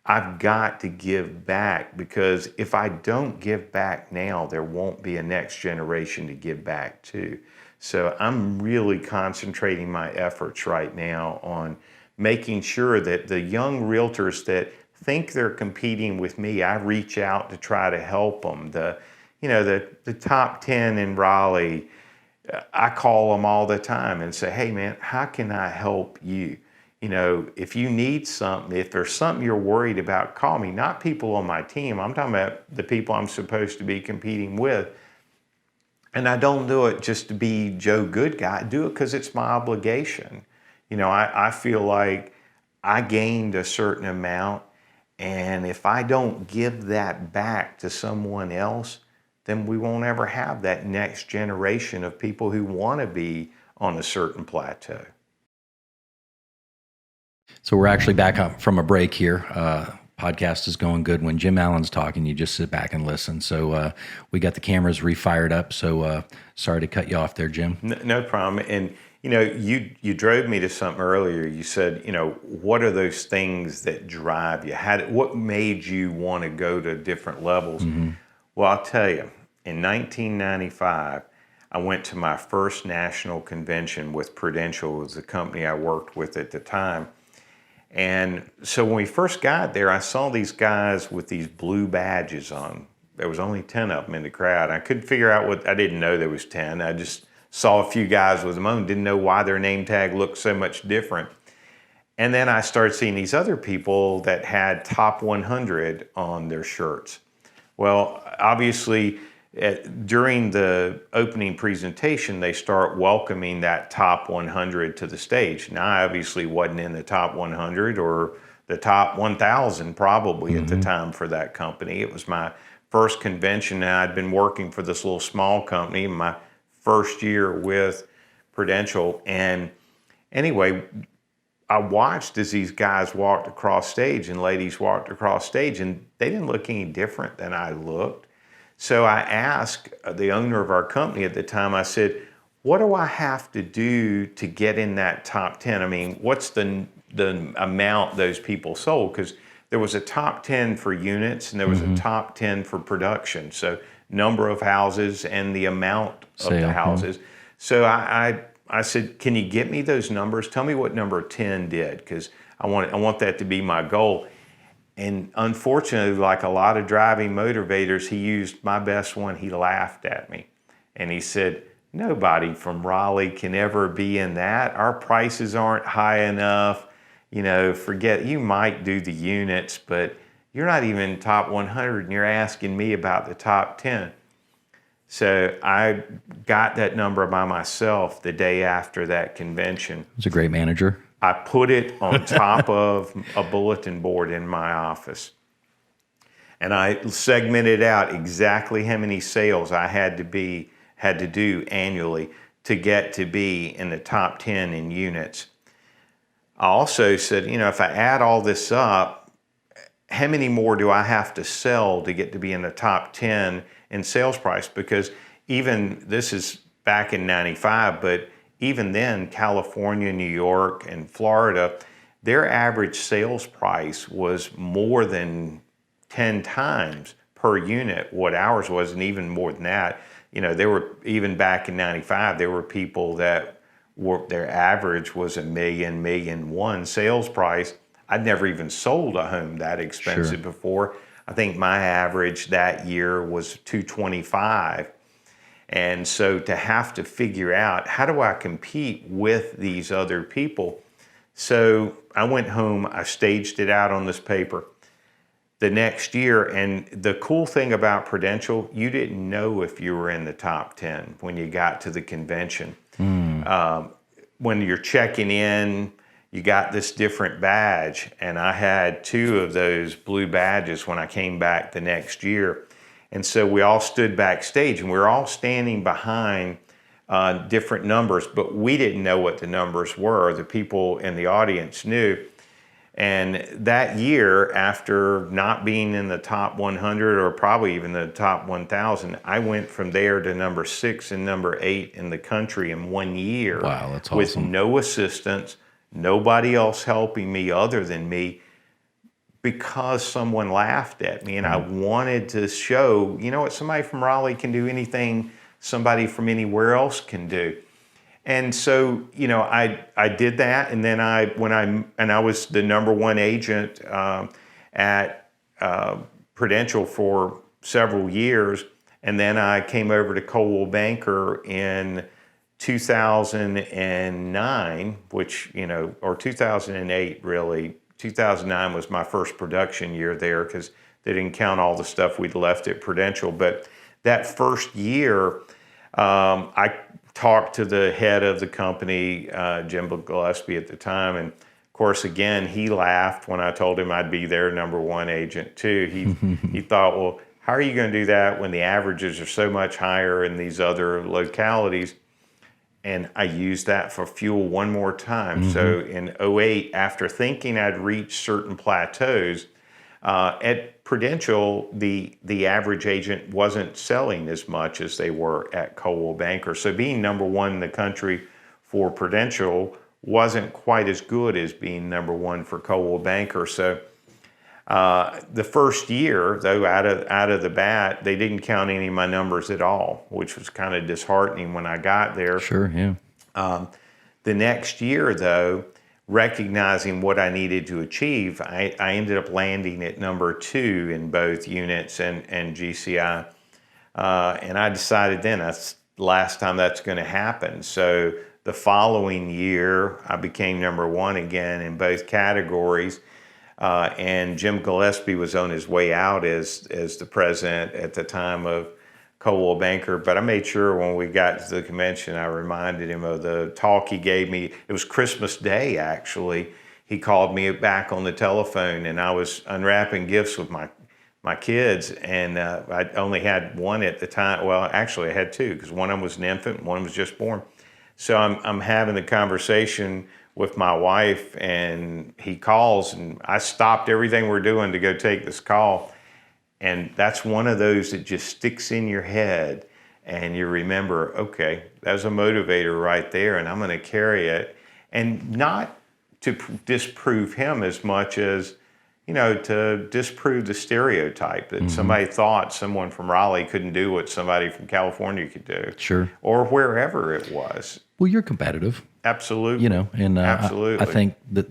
I've got to give back, because if I don't give back now, there won't be a next generation to give back to. So I'm really concentrating my efforts right now on making sure that the young realtors that think they're competing with me, I reach out to try to help them. The top 10 in Raleigh, I call them all the time and say, hey man, how can I help you? If you need something, if there's something you're worried about, call me. Not people on my team. I'm talking about the people I'm supposed to be competing with. And I don't do it just to be Joe Good Guy. I do it because it's my obligation. I feel like I gained a certain amount, and if I don't give that back to someone else, then we won't ever have that next generation of people who want to be on a certain plateau. So we're actually back up from a break here. Podcast is going good. When Jim Allen's talking, you just sit back and listen. So we got the cameras refired up. So sorry to cut you off there, Jim. No problem. And you drove me to something earlier. You said, what are those things that drive you? What made you want to go to different levels? Mm-hmm. Well, I'll tell you, in 1995, I went to my first national convention with Prudential. It was the company I worked with at the time. And so when we first got there, I saw these guys with these blue badges on. There was only 10 of them in the crowd. I couldn't figure out I didn't know there was 10. I just saw a few guys with them on, didn't know why their name tag looked so much different. And then I started seeing these other people that had top 100 on their shirts. Well, obviously, during the opening presentation, they start welcoming that top 100 to the stage. Now, I obviously wasn't in the top 100 or the top 1,000 probably at the time for that company. It was my first convention, and I'd been working for this little small company my first year with Prudential. And anyway, I watched as these guys walked across stage and ladies walked across stage, and they didn't look any different than I looked. So I asked the owner of our company at the time, I said, what do I have to do to get in that top 10? I mean, what's the amount those people sold? Because there was a top 10 for units and there was a top 10 for production. So number of houses and the amount of the houses. So I said, can you get me those numbers? Tell me what number 10 did, because I want that to be my goal. And unfortunately, like a lot of driving motivators, he used my best one. He laughed at me. And he said, nobody from Raleigh can ever be in that. Our prices aren't high enough. Forget, you might do the units, but you're not even top 100 and you're asking me about the top 10. So I got that number by myself the day after that convention. He's a great manager. I put it on top of a bulletin board in my office. And I segmented out exactly how many sales I had to do annually to get to be in the top 10 in units. I also said, if I add all this up, how many more do I have to sell to get to be in the top 10 in sales price? Because this is back in 95, but even then, California, New York, and Florida, their average sales price was more than 10 times per unit what ours was, and even more than that. There were, even back in 95, there were people that their average was $1 million, $1.1 million sales price. I'd never even sold a home that expensive before. I think my average that year was $225. And so to have to figure out, how do I compete with these other people? So I went home, I staged it out on this paper the next year. And the cool thing about Prudential, you didn't know if you were in the top 10 when you got to the convention. When you're checking in, you got this different badge. And I had 2 of those blue badges when I came back the next year. And so we all stood backstage, and we were all standing behind different numbers, but we didn't know what the numbers were. The people in the audience knew. And that year, after not being in the top 100 or probably even the top 1,000, I went from there to number 6 and number 8 in the country in 1 year. Wow, that's awesome. With no assistance, nobody else helping me other than me, because someone laughed at me. And I wanted to show, somebody from Raleigh can do anything somebody from anywhere else can do. And so, I did that. And then I was the number 1 agent at Prudential for several years. And then I came over to Coldwell Banker in 2009, or 2008 really. 2009 was my first production year there, because they didn't count all the stuff we'd left at Prudential. But that first year, I talked to the head of the company, Jim Gillespie at the time, and of course, again, he laughed when I told him I'd be their number 1 agent too. He thought, well, how are you going to do that when the averages are so much higher in these other localities? and I used that for fuel one more time. So in '08, after thinking I'd reached certain plateaus, at Prudential, the average agent wasn't selling as much as they were at Coldwell Banker. So being number one in the country for Prudential wasn't quite as good as being number one for Coldwell Banker. So the first year, though, out of the bat, they didn't count any of my numbers at all, which was kind of disheartening when I got there. Sure, yeah. The next year, though, recognizing what I needed to achieve, I ended up landing at number 2 in both units and GCI. And I decided then that's the last time that's going to happen. So the following year, I became number 1 again in both categories. And Jim Gillespie was on his way out as the president at the time of Coldwell Banker. But I made sure when we got to the convention, I reminded him of the talk he gave me. It was Christmas Day, actually. He called me back on the telephone, and I was unwrapping gifts with my kids. And I only had one at the time. Well, actually, I had 2, because one of them was an infant and one was just born. So I'm having the conversation with my wife, and he calls, and I stopped everything we're doing to go take this call. And that's one of those that just sticks in your head, and you remember, okay, that's a motivator right there, and I'm going to carry it. And not to disprove him as much as, to disprove the stereotype that somebody thought someone from Raleigh couldn't do what somebody from California could do. Sure. Or wherever it was. Well, you're competitive. Absolutely. And Absolutely. I think that,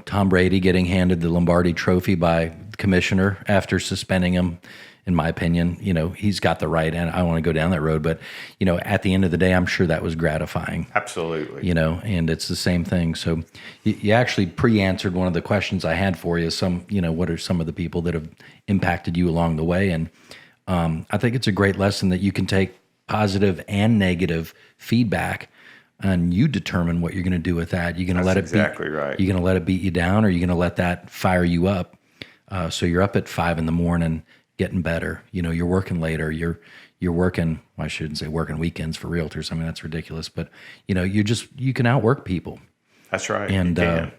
Tom Brady getting handed the Lombardi Trophy by the commissioner after suspending him, in my opinion, he's got the right, and I want to go down that road. But, at the end of the day, I'm sure that was gratifying. Absolutely. And it's the same thing. So you actually pre-answered one of the questions I had for you. What are some of the people that have impacted you along the way? And I think it's a great lesson that you can take positive and negative feedback, and you determine what you're going to do with that. You're going to let it exactly right. You're going to let it beat you down, or you're going to let that fire you up. So you're up at 5 a.m, getting better. You're working later. You're working. Well, I shouldn't say working weekends for realtors. I mean, that's ridiculous. But you can outwork people. That's right. And you can.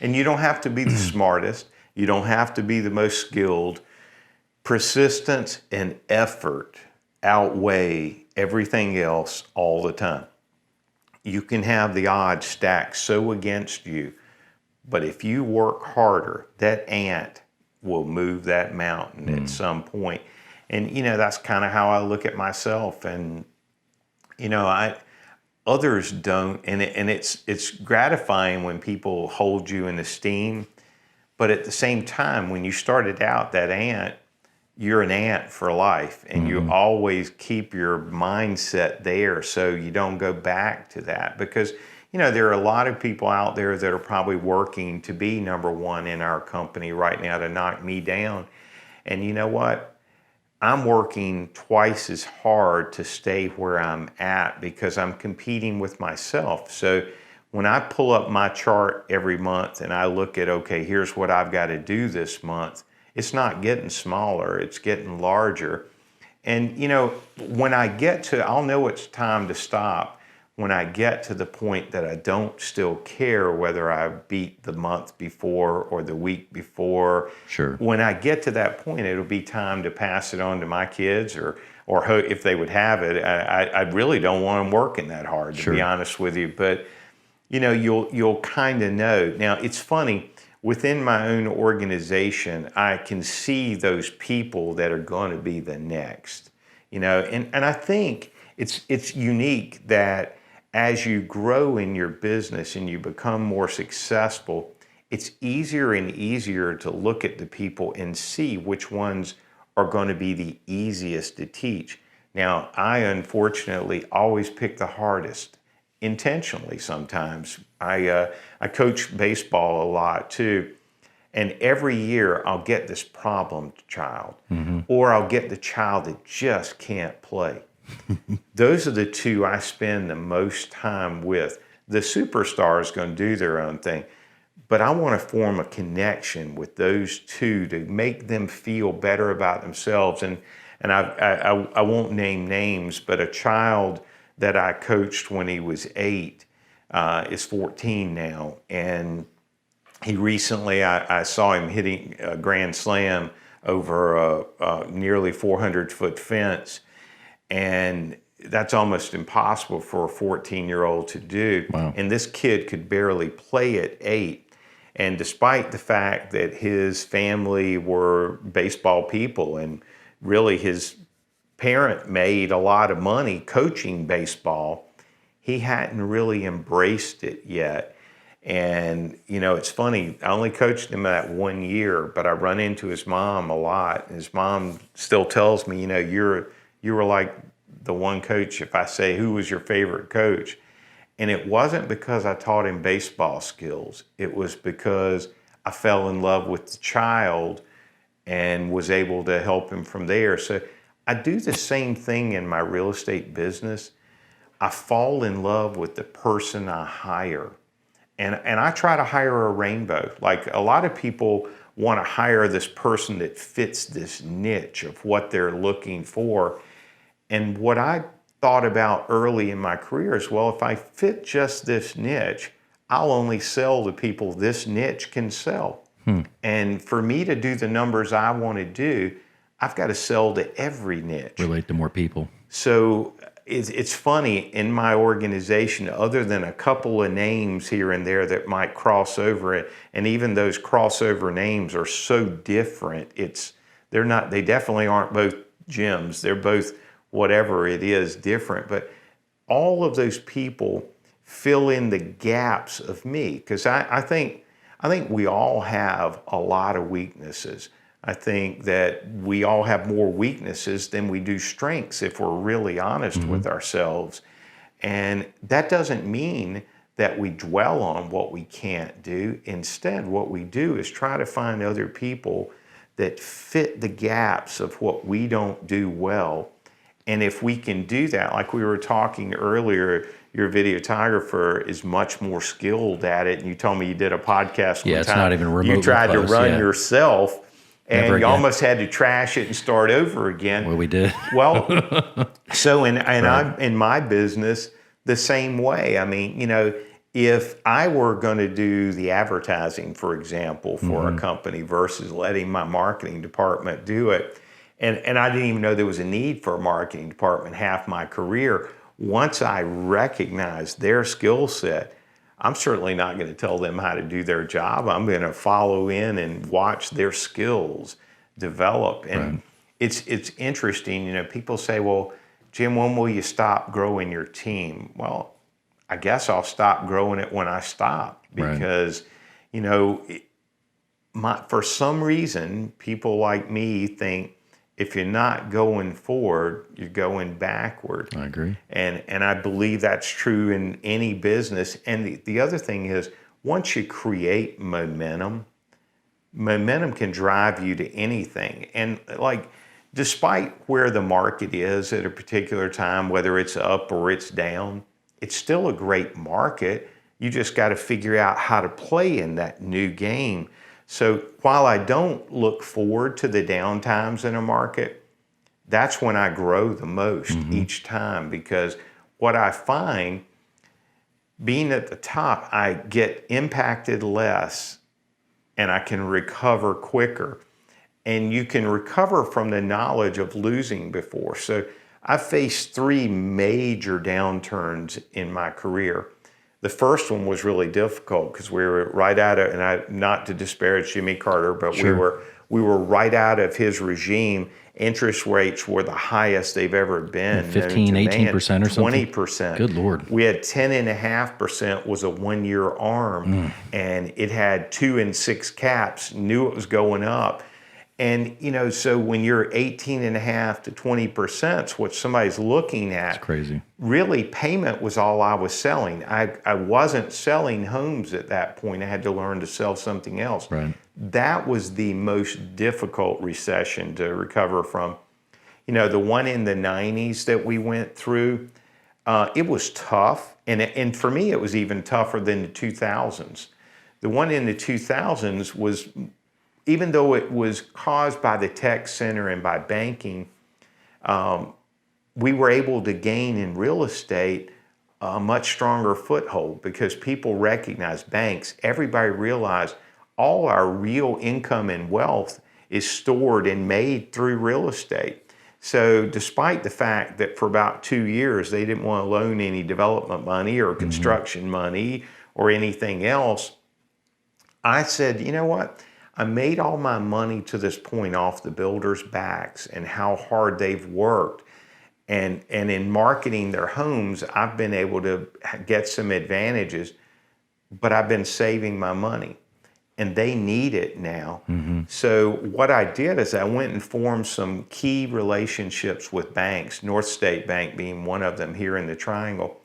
And you don't have to be the smartest. You don't have to be the most skilled. Persistence and effort outweigh everything else all the time. You can have the odds stacked so against you, but if you work harder, that ant will move that mountain at some point. And, that's kind of how I look at myself. And, others don't. And it's gratifying when people hold you in esteem. But at the same time, when you started out, that ant, you're an ant for life, and you always keep your mindset there so you don't go back to that. Because, there are a lot of people out there that are probably working to be number 1 in our company right now to knock me down. And you know what? I'm working twice as hard to stay where I'm at because I'm competing with myself. So when I pull up my chart every month and I look at, okay, here's what I've got to do this month, it's not getting smaller, it's getting larger. And, when I get to, I'll know it's time to stop when I get to the point that I don't still care whether I beat the month before or the week before. Sure. When I get to that point, it'll be time to pass it on to my kids or if they would have it. I really don't want them working that hard, to be honest with you. But, you'll kind of know. Now, it's funny. Within my own organization, I can see those people that are going to be the next, and I think it's unique that as you grow in your business and you become more successful, it's easier and easier to look at the people and see which ones are going to be the easiest to teach. Now, I unfortunately always pick the hardest. Intentionally sometimes. I coach baseball a lot too, and every year I'll get this problem child, or I'll get the child that just can't play. Those are the 2 I spend the most time with. The superstar is going to do their own thing, but I want to form a connection with those 2 to make them feel better about themselves. And I won't name names, but a child that I coached when he was 8 is 14 now. And he recently, I saw him hitting a grand slam over a nearly 400-foot fence. And that's almost impossible for a 14-year-old to do. Wow. And this kid could barely play at 8. And despite the fact that his family were baseball people and really his parent made a lot of money coaching baseball, he hadn't really embraced it yet. And, you know, it's funny, I only coached him that 1 year, but I run into his mom a lot. And his mom still tells me, you know, you were like the one coach, if I say, who was your favorite coach? And it wasn't because I taught him baseball skills. It was because I fell in love with the child and was able to help him from there. So I do the same thing in my real estate business. I fall in love with the person I hire. And I try to hire a rainbow. Like a lot of people want to hire this person that fits this niche of what they're looking for. And what I thought about early in my career is, well, if I fit just this niche, I'll only sell to people this niche can sell. And for me to do the numbers I want to do, I've got to sell to every niche. Relate to more people. So it's funny, in my organization, other than a couple of names here and there that might cross over it, and even those crossover names are so different, they definitely aren't both Jims. They're both whatever it is different. But all of those people fill in the gaps of me, because I think we all have a lot of weaknesses. I think that we all have more weaknesses than we do strengths if we're really honest with ourselves. And that doesn't mean that we dwell on what we can't do. Instead, what we do is try to find other people that fit the gaps of what we don't do well. And if we can do that, like we were talking earlier, your videographer is much more skilled at it. And you told me you did a podcast one time. It's not even remotely You tried close, to run yeah. yourself, and Never you again. almost had to trash it and start over again. Well, we did. Well, so I'm in my business the same way. I mean, you know, if I were going to do the advertising, for example, for a company versus letting my marketing department do it, and I didn't even know there was a need for a marketing department half my career. Once I recognized their skill set, I'm certainly not going to tell them how to do their job. I'm going to follow in and watch their skills develop. And it's interesting, you know, people say, well, Jim, when will you stop growing your team? Well, I guess I'll stop growing it when I stop, because, you know, for some reason, people like me think if you're not going forward, you're going backward. I agree. And I believe that's true in any business. And the other thing is, once you create momentum can drive you to anything. And like, despite where the market is at a particular time, whether it's up or it's down, it's still a great market. You just got to figure out how to play in that new game. So while I don't look forward to the down times in a market, that's when I grow the most each time, because what I find, being at the top, I get impacted less and I can recover quicker. And you can recover from the knowledge of losing before. So I faced 3 major downturns in my career. The first one was really difficult because we were right out of, and not to disparage Jimmy Carter, but we were right out of his regime. Interest rates were the highest they've ever been. 15, 18% or something? 20%. Good Lord. We had 10.5% was a 1-year ARM, and it had 2 and 6 caps, knew it was going up. And, you know, so when you're 18.5 to 20%, what somebody's looking at, It's crazy. really payment was all I was selling. I wasn't selling homes at that point. I had to learn to sell something else. Right. That was the most difficult recession to recover from. You know, the one in the 90s that we went through, it was tough. And for me, it was even tougher than the 2000s. The one in the 2000s was, even though it was caused by the tech center and by banking, we were able to gain in real estate a much stronger foothold because people recognize banks. Everybody realized all our real income and wealth is stored and made through real estate. So despite the fact that for about 2 years they didn't want to loan any development money or construction money or anything else, I said, you know what? I made all my money to this point off the builders' backs and how hard they've worked. And in marketing their homes, I've been able to get some advantages, but I've been saving my money. And they need it now. So what I did is I went and formed some key relationships with banks, North State Bank being one of them here in the Triangle,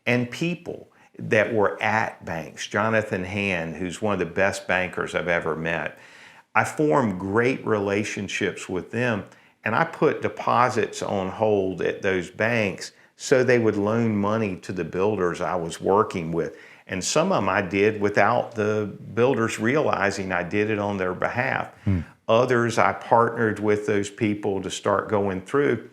and people that were at banks. Jonathan Hand, who's one of the best bankers I've ever met. I formed great relationships with them, and I put deposits on hold at those banks so they would loan money to the builders I was working with. And some of them I did without the builders realizing I did it on their behalf. Others, I partnered with those people to start going through.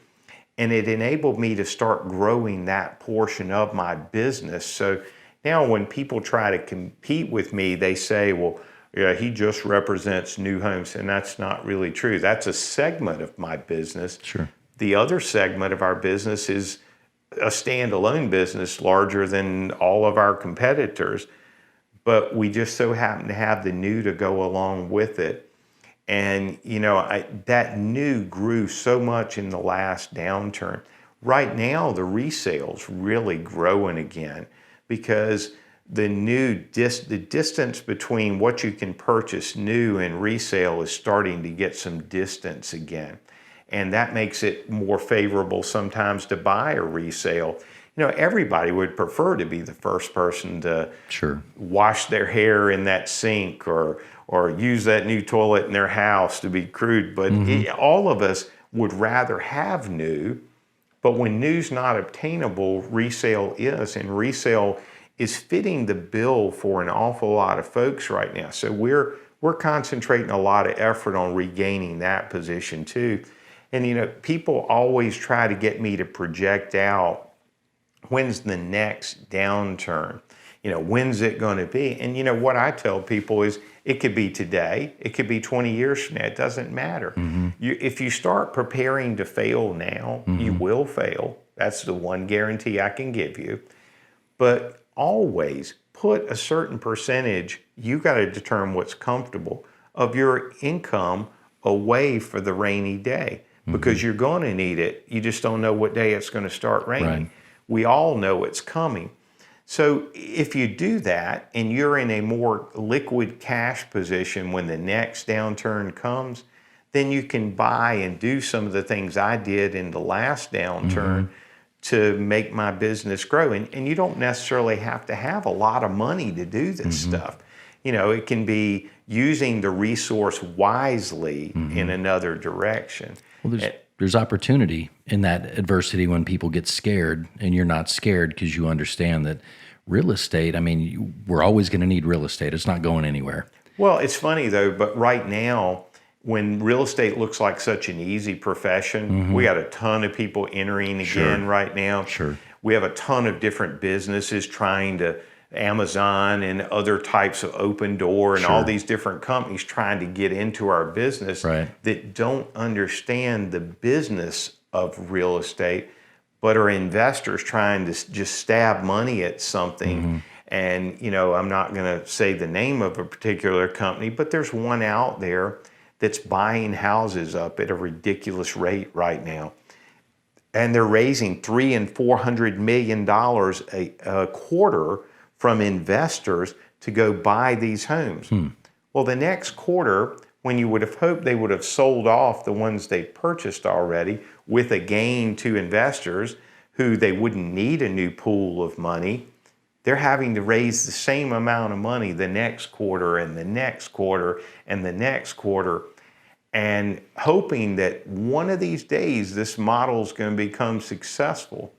And it enabled me to start growing that portion of my business. So now when people try to compete with me, they say, well, yeah, he just represents new homes. And that's not really true. That's a segment of my business. Sure. The other segment of our business is a standalone business larger than all of our competitors, but we just so happen to have the new to go along with it. And, you know, that new grew so much in the last downturn. Right now, the resale's really growing again because the distance between what you can purchase new and resale is starting to get some distance again. And that makes it more favorable sometimes to buy a resale. You know, everybody would prefer to be the first person to wash their hair in that sink or use that new toilet in their house, to be crude. But all of us would rather have new. But when new's not obtainable, resale is. And resale is fitting the bill for an awful lot of folks right now. So we're concentrating a lot of effort on regaining that position too. And, you know, people always try to get me to project out when's the next downturn? You know, when's it going to be? And, you know, what I tell people is it could be today. It could be 20 years from now. It doesn't matter. If you start preparing to fail now, you will fail. That's the one guarantee I can give you. But always put a certain percentage, you got to determine what's comfortable, of your income away for the rainy day. Because you're going to need it. You just don't know what day it's going to start raining. Right. We all know it's coming. So if you do that and you're in a more liquid cash position when the next downturn comes, then you can buy and do some of the things I did in the last downturn to make my business grow. And you don't necessarily have to have a lot of money to do this stuff. You know, it can be using the resource wisely in another direction. Well, there's opportunity in that adversity when people get scared, and you're not scared because you understand that real estate, I mean, we're always going to need real estate. It's not going anywhere. Well, it's funny though, but right now, when real estate looks like such an easy profession, we got a ton of people entering again right now. We have a ton of different businesses trying to, Amazon and other types of Open Door and all these different companies trying to get into our business that don't understand the business of real estate, but are investors trying to just stab money at something. And, you know, I'm not going to say the name of a particular company, but there's one out there that's buying houses up at a ridiculous rate right now. And they're raising $300 and $400 million a quarter from investors to go buy these homes. Well, the next quarter, when you would have hoped they would have sold off the ones they purchased already with a gain to investors who they wouldn't need a new pool of money, they're having to raise the same amount of money the next quarter and the next quarter and the next quarter, and hoping that one of these days this model is going to become successful.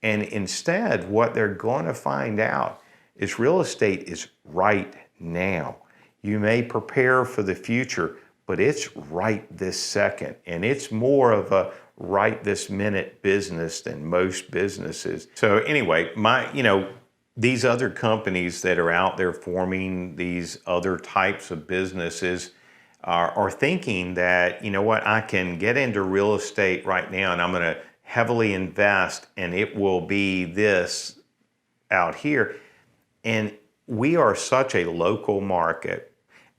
And instead, what they're going to find out is real estate is right now. You may prepare for the future, but it's right this second. And it's more of a right this minute business than most businesses. So anyway, these other companies that are out there forming these other types of businesses are thinking that, you know what, I can get into real estate right now and I'm going to heavily invest and it will be this out here. And we are such a local market.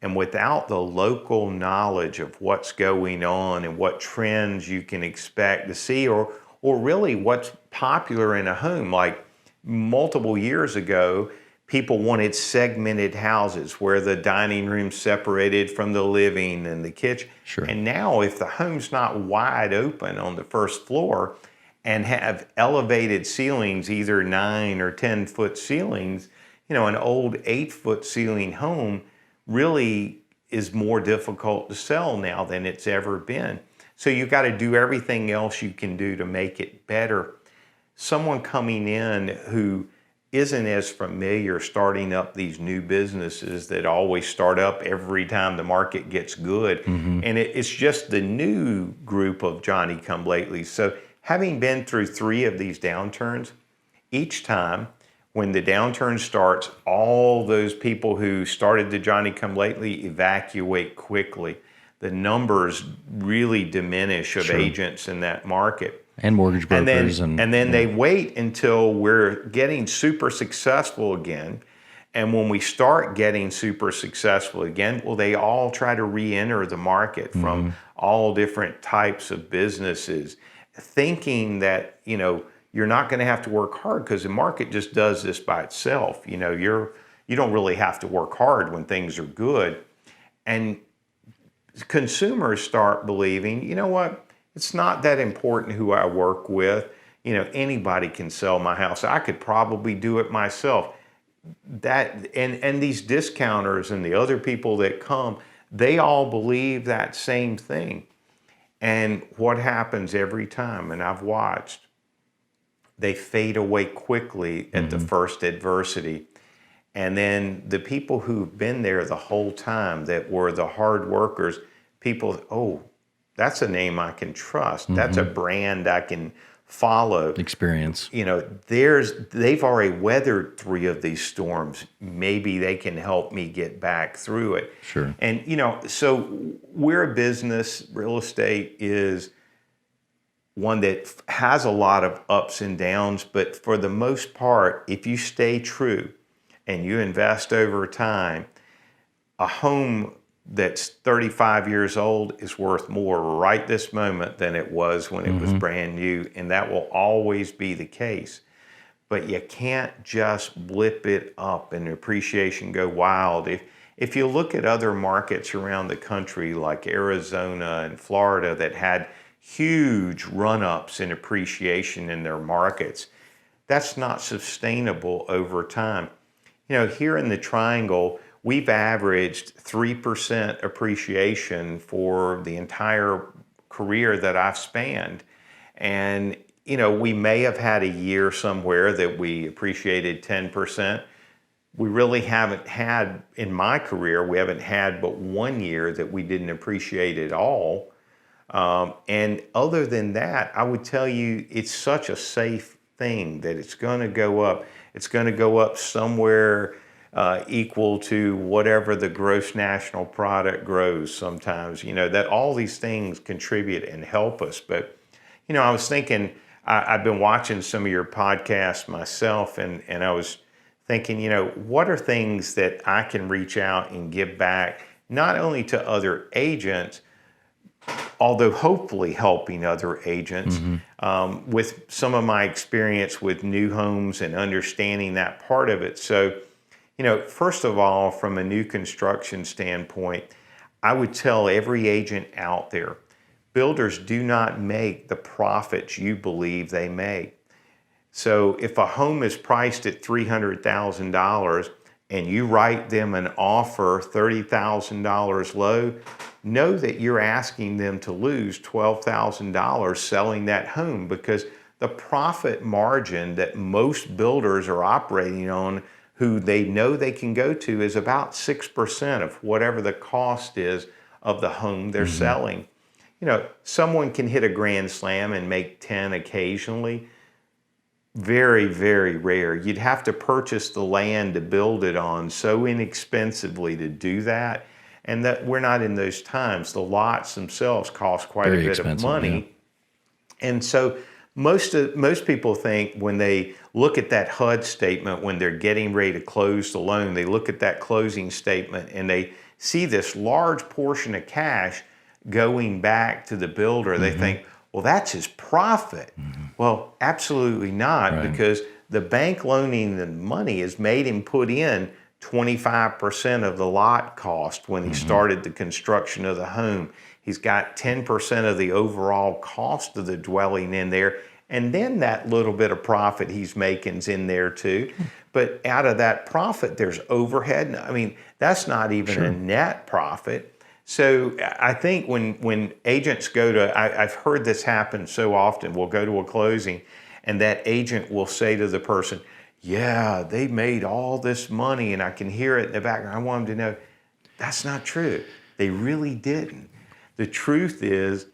And without the local knowledge of what's going on and what trends you can expect to see, or really what's popular in a home, like multiple years ago, people wanted segmented houses where the dining room separated from the living and the kitchen. Sure. And now if the home's not wide open on the first floor and have elevated ceilings, either 9 or 10 foot ceilings, an old 8-foot ceiling home really is more difficult to sell now than it's ever been. So you got to do everything else you can do to make it better. Someone coming in who isn't as familiar starting up these new businesses that always start up every time the market gets good. Mm-hmm. And it's just the new group of Johnny-come-latelys. So having been through 3 of these downturns, each time when the downturn starts, all those people who started the Johnny-come-lately evacuate quickly. The numbers really diminish of agents in that market. And mortgage brokers. And then they wait until we're getting super successful again. And when we start getting super successful again, well, they all try to re-enter the market from all different types of businesses, thinking that, you're not going to have to work hard because the market just does this by itself. You don't really have to work hard when things are good. And consumers start believing, you know what, it's not that important who I work with. Anybody can sell my house. I could probably do it myself. And these discounters and the other people that come, they all believe that same thing. And what happens every time, and I've watched, they fade away quickly at the first adversity. And then the people who've been there the whole time, that were the hard workers, people, that's a name I can trust. That's a brand I can follow. Experience. They've already weathered 3 of these storms. Maybe they can help me get back through it. Sure. And, so we're a business. Real estate is one that has a lot of ups and downs, but for the most part, if you stay true and you invest over time, a home that's 35 years old is worth more right this moment than it was when it was brand new, and that will always be the case. But you can't just blip it up and appreciation go wild. If you look at other markets around the country like Arizona and Florida that had huge run-ups in appreciation in their markets, that's not sustainable over time. Here in the Triangle, we've averaged 3% appreciation for the entire career that I've spanned. And, we may have had a year somewhere that we appreciated 10%. We really haven't had, in my career, we haven't had but 1 year that we didn't appreciate at all. And other than that, I would tell you it's such a safe thing that it's going to go up. It's going to go up somewhere equal to whatever the gross national product grows sometimes. That all these things contribute and help us. But, I was thinking, I've been watching some of your podcasts myself, and I was thinking, what are things that I can reach out and give back, not only to other agents, although hopefully helping other agents with some of my experience with new homes and understanding that part of it. So, first of all, from a new construction standpoint, I would tell every agent out there, builders do not make the profits you believe they make. So if a home is priced at $300,000 and you write them an offer $30,000 low, know that you're asking them to lose $12,000 selling that home, because the profit margin that most builders are operating on, who they know they can go to, is about 6% of whatever the cost is of the home they're selling. You know, someone can hit a grand slam and make 10 occasionally. Very, very rare. You'd have to purchase the land to build it on so inexpensively to do that. And that we're not in those times. The lots themselves cost quite Very a bit of expensive, money. And so most people think when they look at that HUD statement, when they're getting ready to close the loan, they look at that closing statement and they see this large portion of cash going back to the builder. They think, well, that's his profit. Well, absolutely not, Right. because the bank loaning the money has made him put in 25% of the lot cost when he started the construction of the home. He's got 10% of the overall cost of the dwelling in there. And then that little bit of profit he's making's in there too. But out of that profit, there's overhead. I mean, that's not even a net profit. So I think when agents go to, I've heard this happen so often, we'll go to a closing and that agent will say to the person, yeah, they made all this money, and I can hear it in the background. I want them to know that's not true. They really didn't. The truth is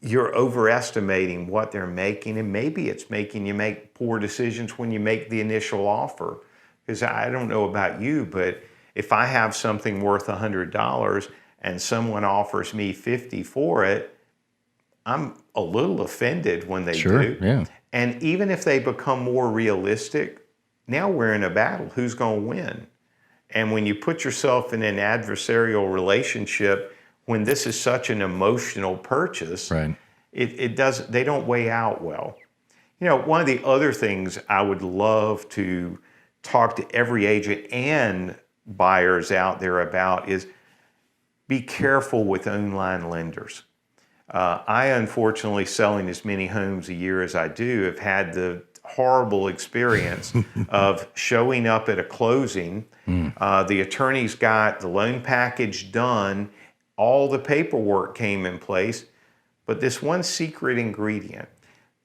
you're overestimating what they're making, and maybe it's making you make poor decisions when you make the initial offer. Because I don't know about you, but if I have something worth $100 and someone offers me $50 for it, I'm a little offended when they do. Yeah. And even if they become more realistic, now we're in a battle. Who's going to win? And when you put yourself in an adversarial relationship, when this is such an emotional purchase, Right. they don't weigh out well. You know, one of the other things I would love to talk to every agent and buyers out there about is be careful with online lenders. I, unfortunately, selling as many homes a year as I do, have had the horrible experience of showing up at a closing. The attorneys got the loan package done, all the paperwork came in place, but this one secret ingredient,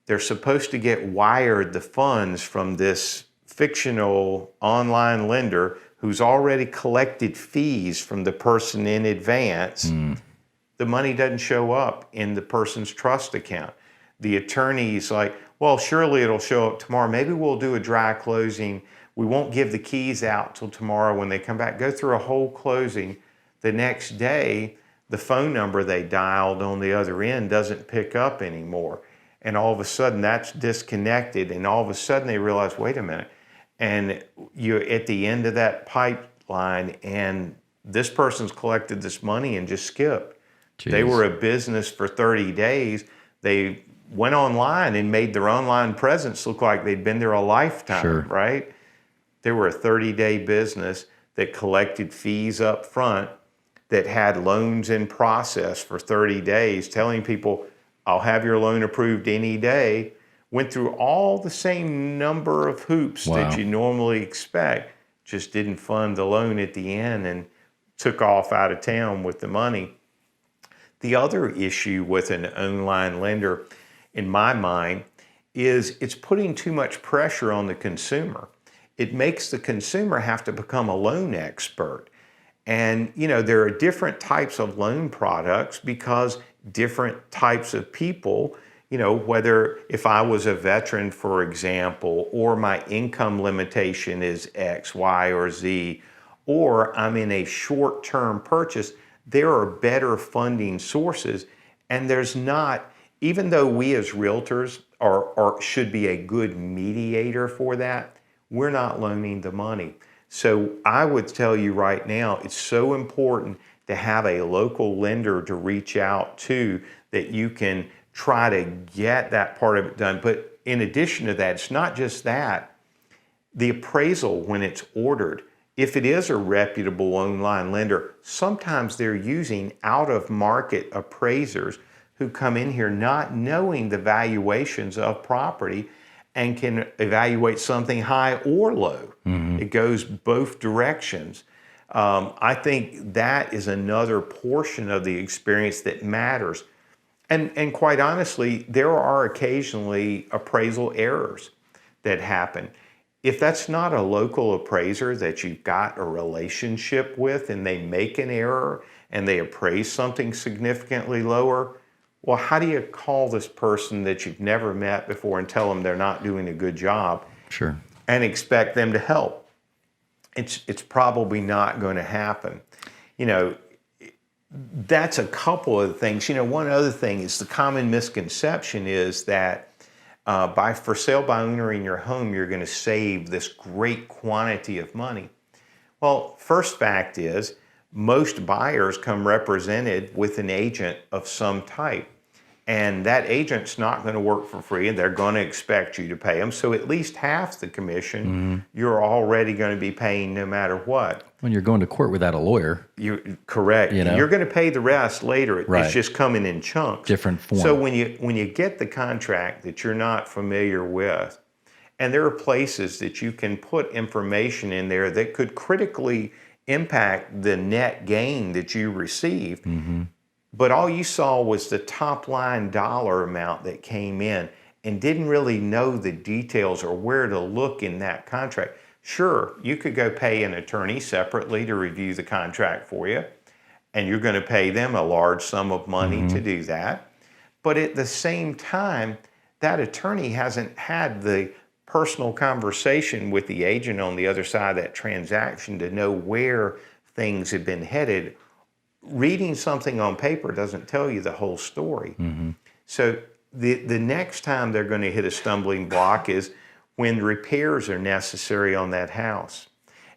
they're supposed to get wired the funds from this fictional online lender who's already collected fees from the person in advance. The money doesn't show up in the person's trust account. The attorney's like, well, surely it'll show up tomorrow. Maybe we'll do a dry closing. We won't give the keys out till tomorrow when they come back. Go through a whole closing. The next day, the phone number they dialed on the other end doesn't pick up anymore. And all of a sudden that's disconnected. And all of a sudden they realize, wait a minute. And you're at the end of that pipeline and this person's collected this money and just skipped. Jeez. They were a business for 30 days. They went online and made their online presence look like they'd been there a lifetime, Sure. right? They were a 30-day business that collected fees up front, that had loans in process for 30 days, telling people, I'll have your loan approved any day, went through all the same number of hoops Wow. that you normally expect, just didn't fund the loan at the end and took off out of town with the money. The other issue with an online lender, in my mind, is it's putting too much pressure on the consumer. It makes the consumer have to become a loan expert. And, you know, there are different types of loan products because different types of people, you know, whether if I was a veteran, for example, or my income limitation is X, Y, or Z, or I'm in a short-term purchase, there are better funding sources. And there's not, even though we as realtors should be a good mediator for that, we're not loaning the money. So I would tell you right now, it's so important to have a local lender to reach out to that you can try to get that part of it done. But in addition to that, it's not just that. The appraisal, when it's ordered, if it is a reputable online lender, sometimes they're using out-of-market appraisers who come in here not knowing the valuations of property and can evaluate something high or low. It goes both directions. I think that is another portion of the experience that matters. And quite honestly, there are occasionally appraisal errors that happen. If that's not a local appraiser that you've got a relationship with and they make an error and they appraise something significantly lower, well, how do you call this person that you've never met before and tell them they're not doing a good job Sure. and expect them to help? It's probably not going to happen. You know, that's a couple of things. You know, one other thing is the common misconception is that by for sale by owner in your home, you're going to save this great quantity of money. Well, first fact is most buyers come represented with an agent of some type. And that agent's not going to work for free, and they're going to expect you to pay them. So at least half the commission you're already going to be paying no matter what. When you're going to court without a lawyer. You're correct. You know? You're going to pay the rest later. Right. It's just coming in chunks. Different form. So when you get the contract that you're not familiar with, and there are places that you can put information in there that could critically impact the net gain that you receive, but all you saw was the top line dollar amount that came in and didn't really know the details or where to look in that contract. Sure, you could go pay an attorney separately to review the contract for you, and you're going to pay them a large sum of money to do that. But at the same time, that attorney hasn't had the personal conversation with the agent on the other side of that transaction to know where things have been headed. Reading something on paper doesn't tell you the whole story. So the next time they're going to hit a stumbling block is when repairs are necessary on that house.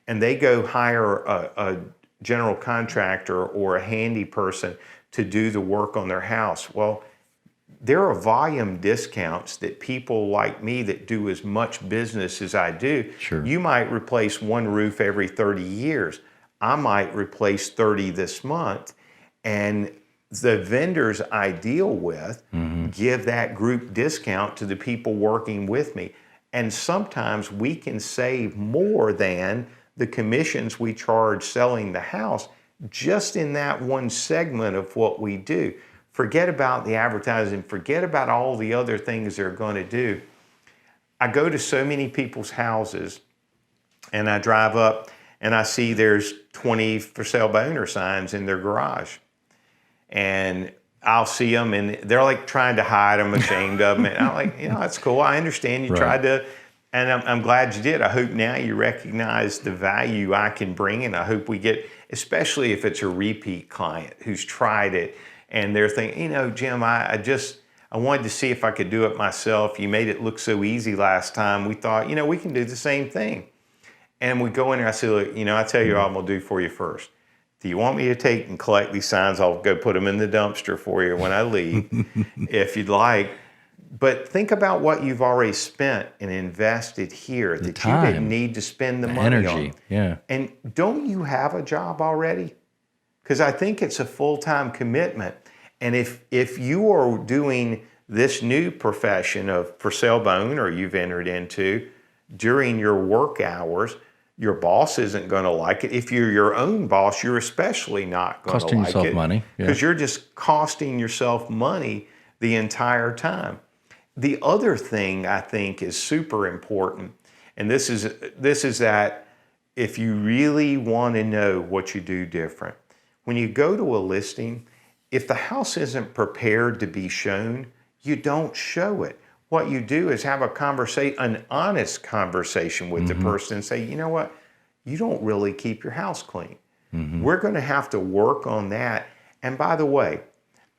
And they go hire a general contractor or a handy person to do the work on their house. Well, there are volume discounts that people like me that do as much business as I do. Sure. You might replace one roof every 30 years. I might replace 30 this month. And the vendors I deal with give that group discount to the people working with me. And sometimes we can save more than the commissions we charge selling the house just in that one segment of what we do. Forget about the advertising, forget about all the other things they're going to do. I go to so many people's houses and I drive up and I see there's 20 for sale by owner signs in their garage. And I'll see them and they're like trying to hide them, ashamed of them. And I'm like, that's cool. I understand you tried to, and I'm glad you did. I hope now you recognize the value I can bring, and I hope we get, especially if it's a repeat client who's tried it and they're thinking, Jim, I wanted to see if I could do it myself. You made it look so easy last time. We thought, we can do the same thing. And we go in there, I say, look, I tell you what I'm going to do for you first. Do you want me to take and collect these signs? I'll go put them in the dumpster for you when I leave, if you'd like. But think about what you've already spent and invested here that time, you didn't need to spend the money energy, on. Yeah. And don't you have a job already? Because I think it's a full-time commitment. And if you are doing this new profession of for sale by owner you've entered into during your work hours, your boss isn't going to like it. If you're your own boss, you're especially not going to like it. Costing yourself money. Because you're just costing yourself money the entire time. The other thing I think is super important, and this is that if you really want to know what you do different, when you go to a listing, if the house isn't prepared to be shown, you don't show it. What you do is have an honest conversation with the person and say, you know what, you don't really keep your house clean. We're going to have to work on that. And by the way,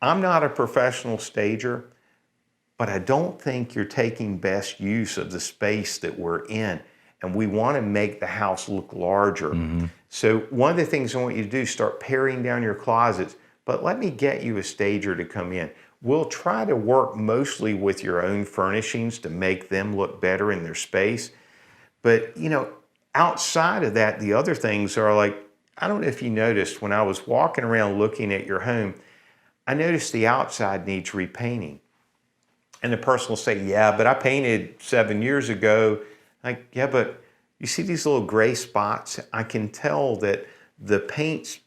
I'm not a professional stager, but I don't think you're taking best use of the space that we're in. And we want to make the house look larger. So one of the things I want you to do is start paring down your closets, but let me get you a stager to come in. We'll try to work mostly with your own furnishings to make them look better in their space. But, outside of that, the other things are like, I don't know if you noticed when I was walking around looking at your home, I noticed the outside needs repainting. And the person will say, yeah, but I painted 7 years ago. Like, yeah, but you see these little gray spots? I can tell that the paint's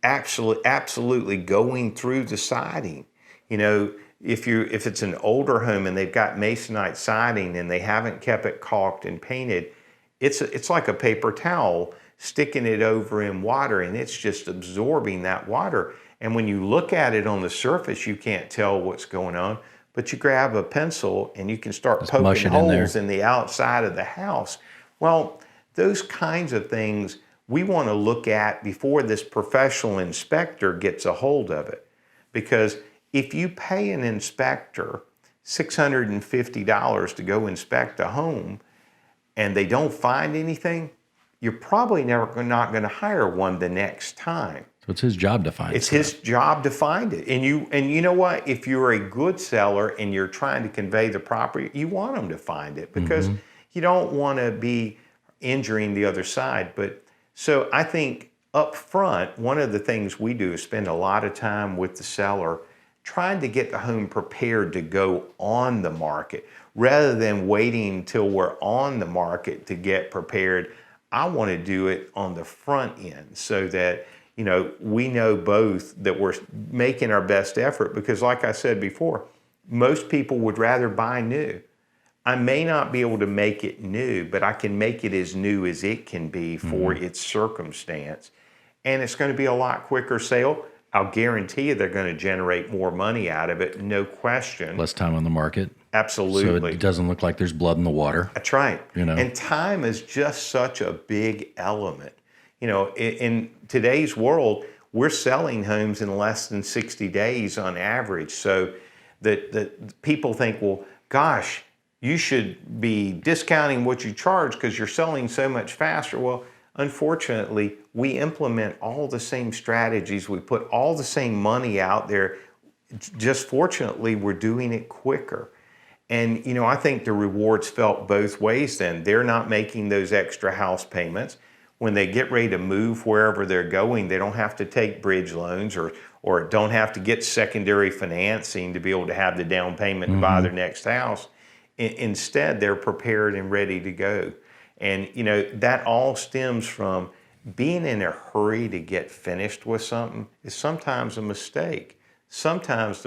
absolutely going through the siding. If it's an older home and they've got masonite siding and they haven't kept it caulked and painted, it's like a paper towel, sticking it over in water, and it's just absorbing that water. And when you look at it on the surface, you can't tell what's going on, but you grab a pencil and you can start Just mush poking it in there. holes in the outside of the house. Well, those kinds of things we want to look at before this professional inspector gets a hold of it. Because if you pay an inspector $650 to go inspect a home and they don't find anything, you're probably never not going to hire one the next time. So it's his job to find It's stuff. his job to find it. And you know what? If you're a good seller and you're trying to convey the property, you want them to find it because you don't want to be injuring the other side. But so I think up front, one of the things we do is spend a lot of time with the seller trying to get the home prepared to go on the market rather than waiting until we're on the market to get prepared. I want to do it on the front end so that we know both that we're making our best effort, because like I said before, most people would rather buy new. I may not be able to make it new, but I can make it as new as it can be for its circumstance. And it's going to be a lot quicker sale. I'll guarantee you they're going to generate more money out of it, no question. Less time on the market. Absolutely. So it doesn't look like there's blood in the water. That's right. You know? And time is just such a big element. In today's world, we're selling homes in less than 60 days on average. So that people think, well, gosh, you should be discounting what you charge because you're selling so much faster. Well, unfortunately, we implement all the same strategies. We put all the same money out there. Just fortunately, we're doing it quicker. And, I think the rewards felt both ways then. They're not making those extra house payments. When they get ready to move wherever they're going, they don't have to take bridge loans or don't have to get secondary financing to be able to have the down payment to buy their next house. Instead, they're prepared and ready to go. And, that all stems from being in a hurry to get finished with something is sometimes a mistake. Sometimes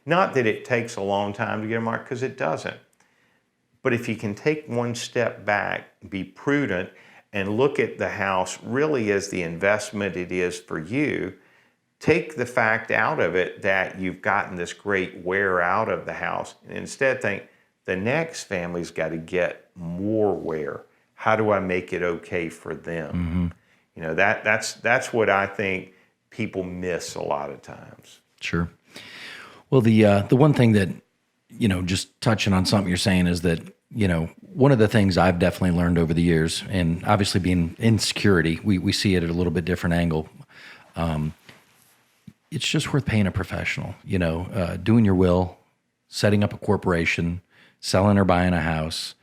not that it takes a long time to get a market, because it doesn't. But if you can take one step back, be prudent, and look at the house really as the investment it is for you, take the fact out of it that you've gotten this great wear out of the house, and instead think, the next family's got to get more wear. How do I make it okay for them? That's what I think people miss a lot of times. Sure. Well, the one thing that, just touching on something you're saying is that, one of the things I've definitely learned over the years, and obviously being in security, we see it at a little bit different angle. It's just worth paying a professional, doing your will, setting up a corporation, selling or buying a house.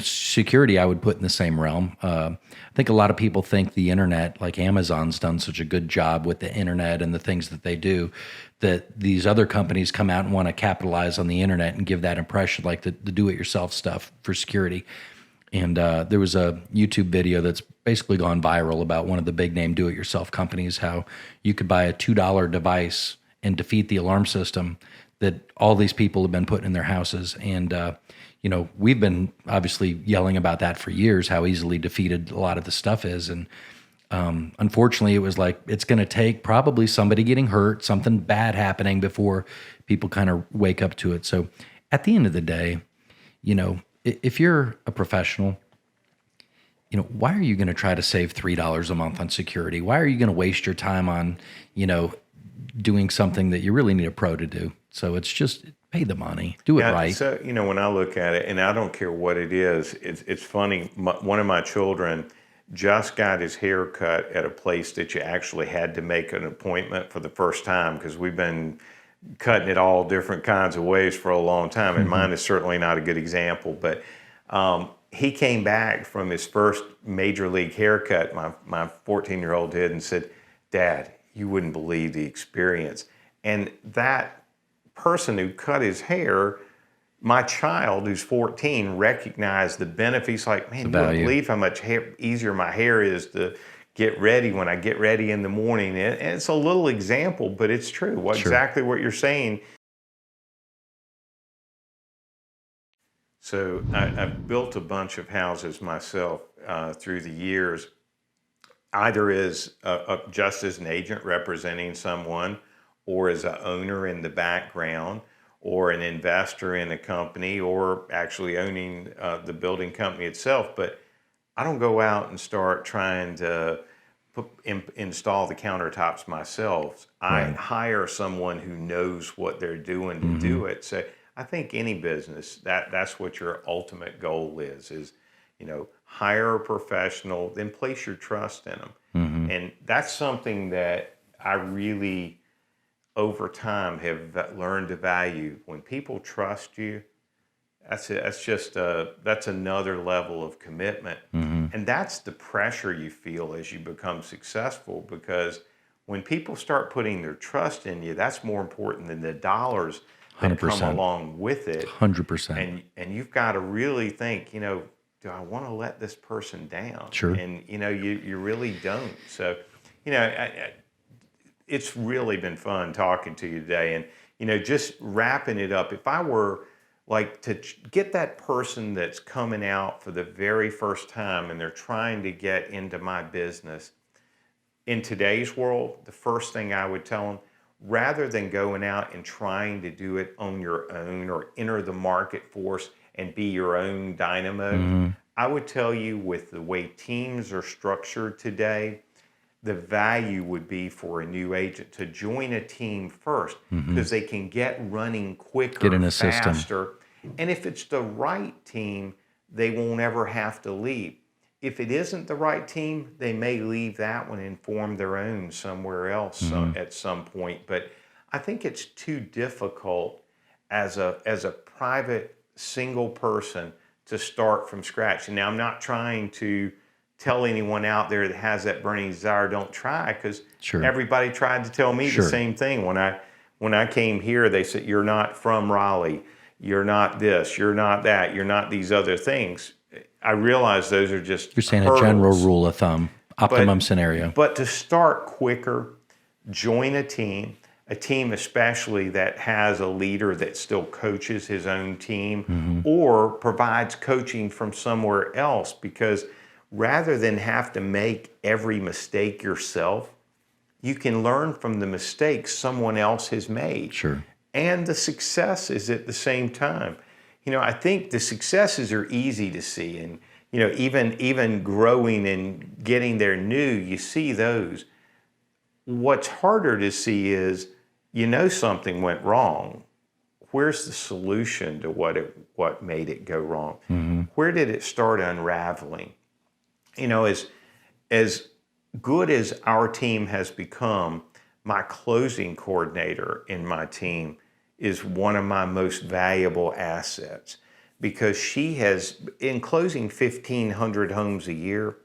Security I would put in the same realm. I think a lot of people think the internet, like Amazon's done such a good job with the internet and the things that they do, that these other companies come out and want to capitalize on the internet and give that impression, like the do-it-yourself stuff for security. And there was a YouTube video that's basically gone viral about one of the big name do-it-yourself companies, how you could buy a $2 device and defeat the alarm system that all these people have been putting in their houses. And we've been obviously yelling about that for years, how easily defeated a lot of the stuff is. And unfortunately, it was like, it's going to take probably somebody getting hurt, something bad happening before people kind of wake up to it. So at the end of the day, if you're a professional, why are you going to try to save $3 a month on security? Why are you going to waste your time on, doing something that you really need a pro to do? So it's just pay the money, do it right. So, when I look at it, and I don't care what it is, it's funny. One of my children just got his hair cut at a place that you actually had to make an appointment for the first time, because we've been cutting it all different kinds of ways for a long time. And mine is certainly not a good example, but he came back from his first major league haircut, my 14-year-old did, and said, "Dad, you wouldn't believe the experience." And that person who cut his hair, my child who's 14, recognized the benefits. Like, man, you wouldn't believe how much easier my hair is to get ready when I get ready in the morning. And it's a little example, but it's true. Exactly what you're saying. So I've built a bunch of houses myself through the years, either as just as an agent representing someone, or as an owner in the background, or an investor in a company, or actually owning the building company itself. But I don't go out and start trying to install the countertops myself. I Right. hire someone who knows what they're doing to do it. So I think any business, that's what your ultimate goal is, hire a professional, then place your trust in them. And that's something that I really, over time, have learned to value. When people trust you, that's another level of commitment. And that's the pressure you feel as you become successful, because when people start putting their trust in you, that's more important than the dollars that come 100%. along with it. 100%. And you've got to really think, do I want to let this person down? Sure. And you really don't. So, it's really been fun talking to you today. And just wrapping it up, if I were like to get that person that's coming out for the very first time and they're trying to get into my business, in today's world, the first thing I would tell them, rather than going out and trying to do it on your own or enter the market force and be your own dynamo, I would tell you, with the way teams are structured today, the value would be for a new agent to join a team first, because they can get running quicker, Get in a system. faster. And if it's the right team, they won't ever have to leave. If it isn't the right team, they may leave that one and form their own somewhere else at some point. But I think it's too difficult as a private single person to start from scratch. And now I'm not trying to tell anyone out there that has that burning desire, don't try, because Sure. everybody tried to tell me Sure. the same thing. When I came here, they said, you're not from Raleigh, you're not this, you're not that, you're not these other things. I realize those are just You're saying hurdles. a general rule of thumb, optimum scenario. But to start quicker, join a team especially that has a leader that still coaches his own team or provides coaching from somewhere else, because rather than have to make every mistake yourself, you can learn from the mistakes someone else has made. Sure. And the successes at the same time. I think the successes are easy to see, and even growing and getting there new, you see those. What's harder to see is something went wrong. Where's the solution to what made it go wrong? Where did it start unraveling? As good as our team has become, my closing coordinator in my team is one of my most valuable assets, because she has, in closing 1,500 homes a year,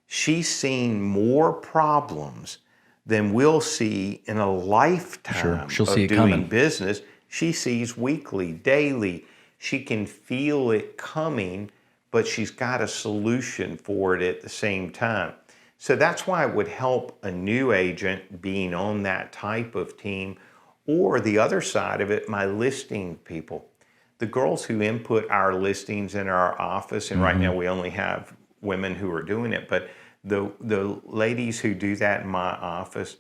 she's seen more problems than we'll see in a lifetime She'll of see it doing coming. business. She sees weekly, daily. She can feel it coming, but she's got a solution for it at the same time. So that's why it would help a new agent being on that type of team. Or the other side of it, my listing people, the girls who input our listings in our office, and right now we only have women who are doing it, but the ladies who do that in my office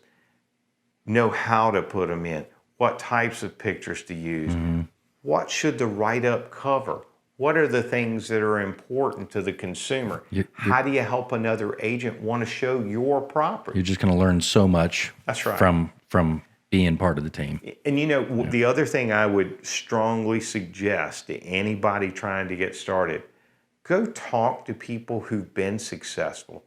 know how to put them in, what types of pictures to use, what should the write-up cover, what are the things that are important to the consumer, how do you help another agent want to show your property? You're just going to learn so much. That's right. From being part of the team. And the other thing I would strongly suggest to anybody trying to get started, go talk to people who've been successful.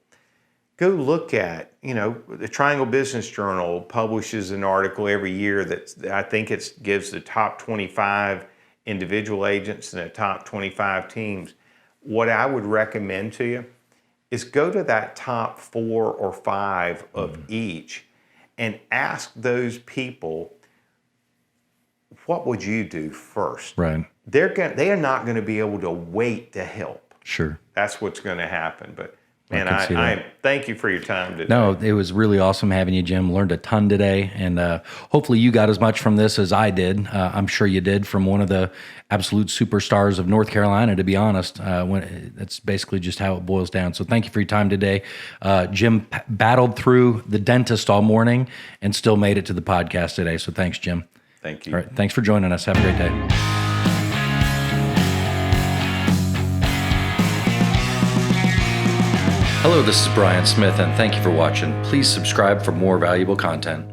Go look at, the Triangle Business Journal publishes an article every year that I think it gives the top 25 individual agents and the top 25 teams. What I would recommend to you is go to that top 4 or 5 of each and ask those people, what would you do first? Right. They are not going to be able to wait to help. Sure. That's what's going to happen. But And can see that. I thank you for your time today. No, it was really awesome having you, Jim. Learned a ton today, and hopefully you got as much from this as I did. I'm sure you did, from one of the absolute superstars of North Carolina, to be honest. That's basically just how it boils down. So thank you for your time today. Jim battled through the dentist all morning and still made it to the podcast today. So thanks, Jim. Thank you. All right, thanks for joining us. Have a great day. Hello, this is Brian Smith, and thank you for watching. Please subscribe for more valuable content.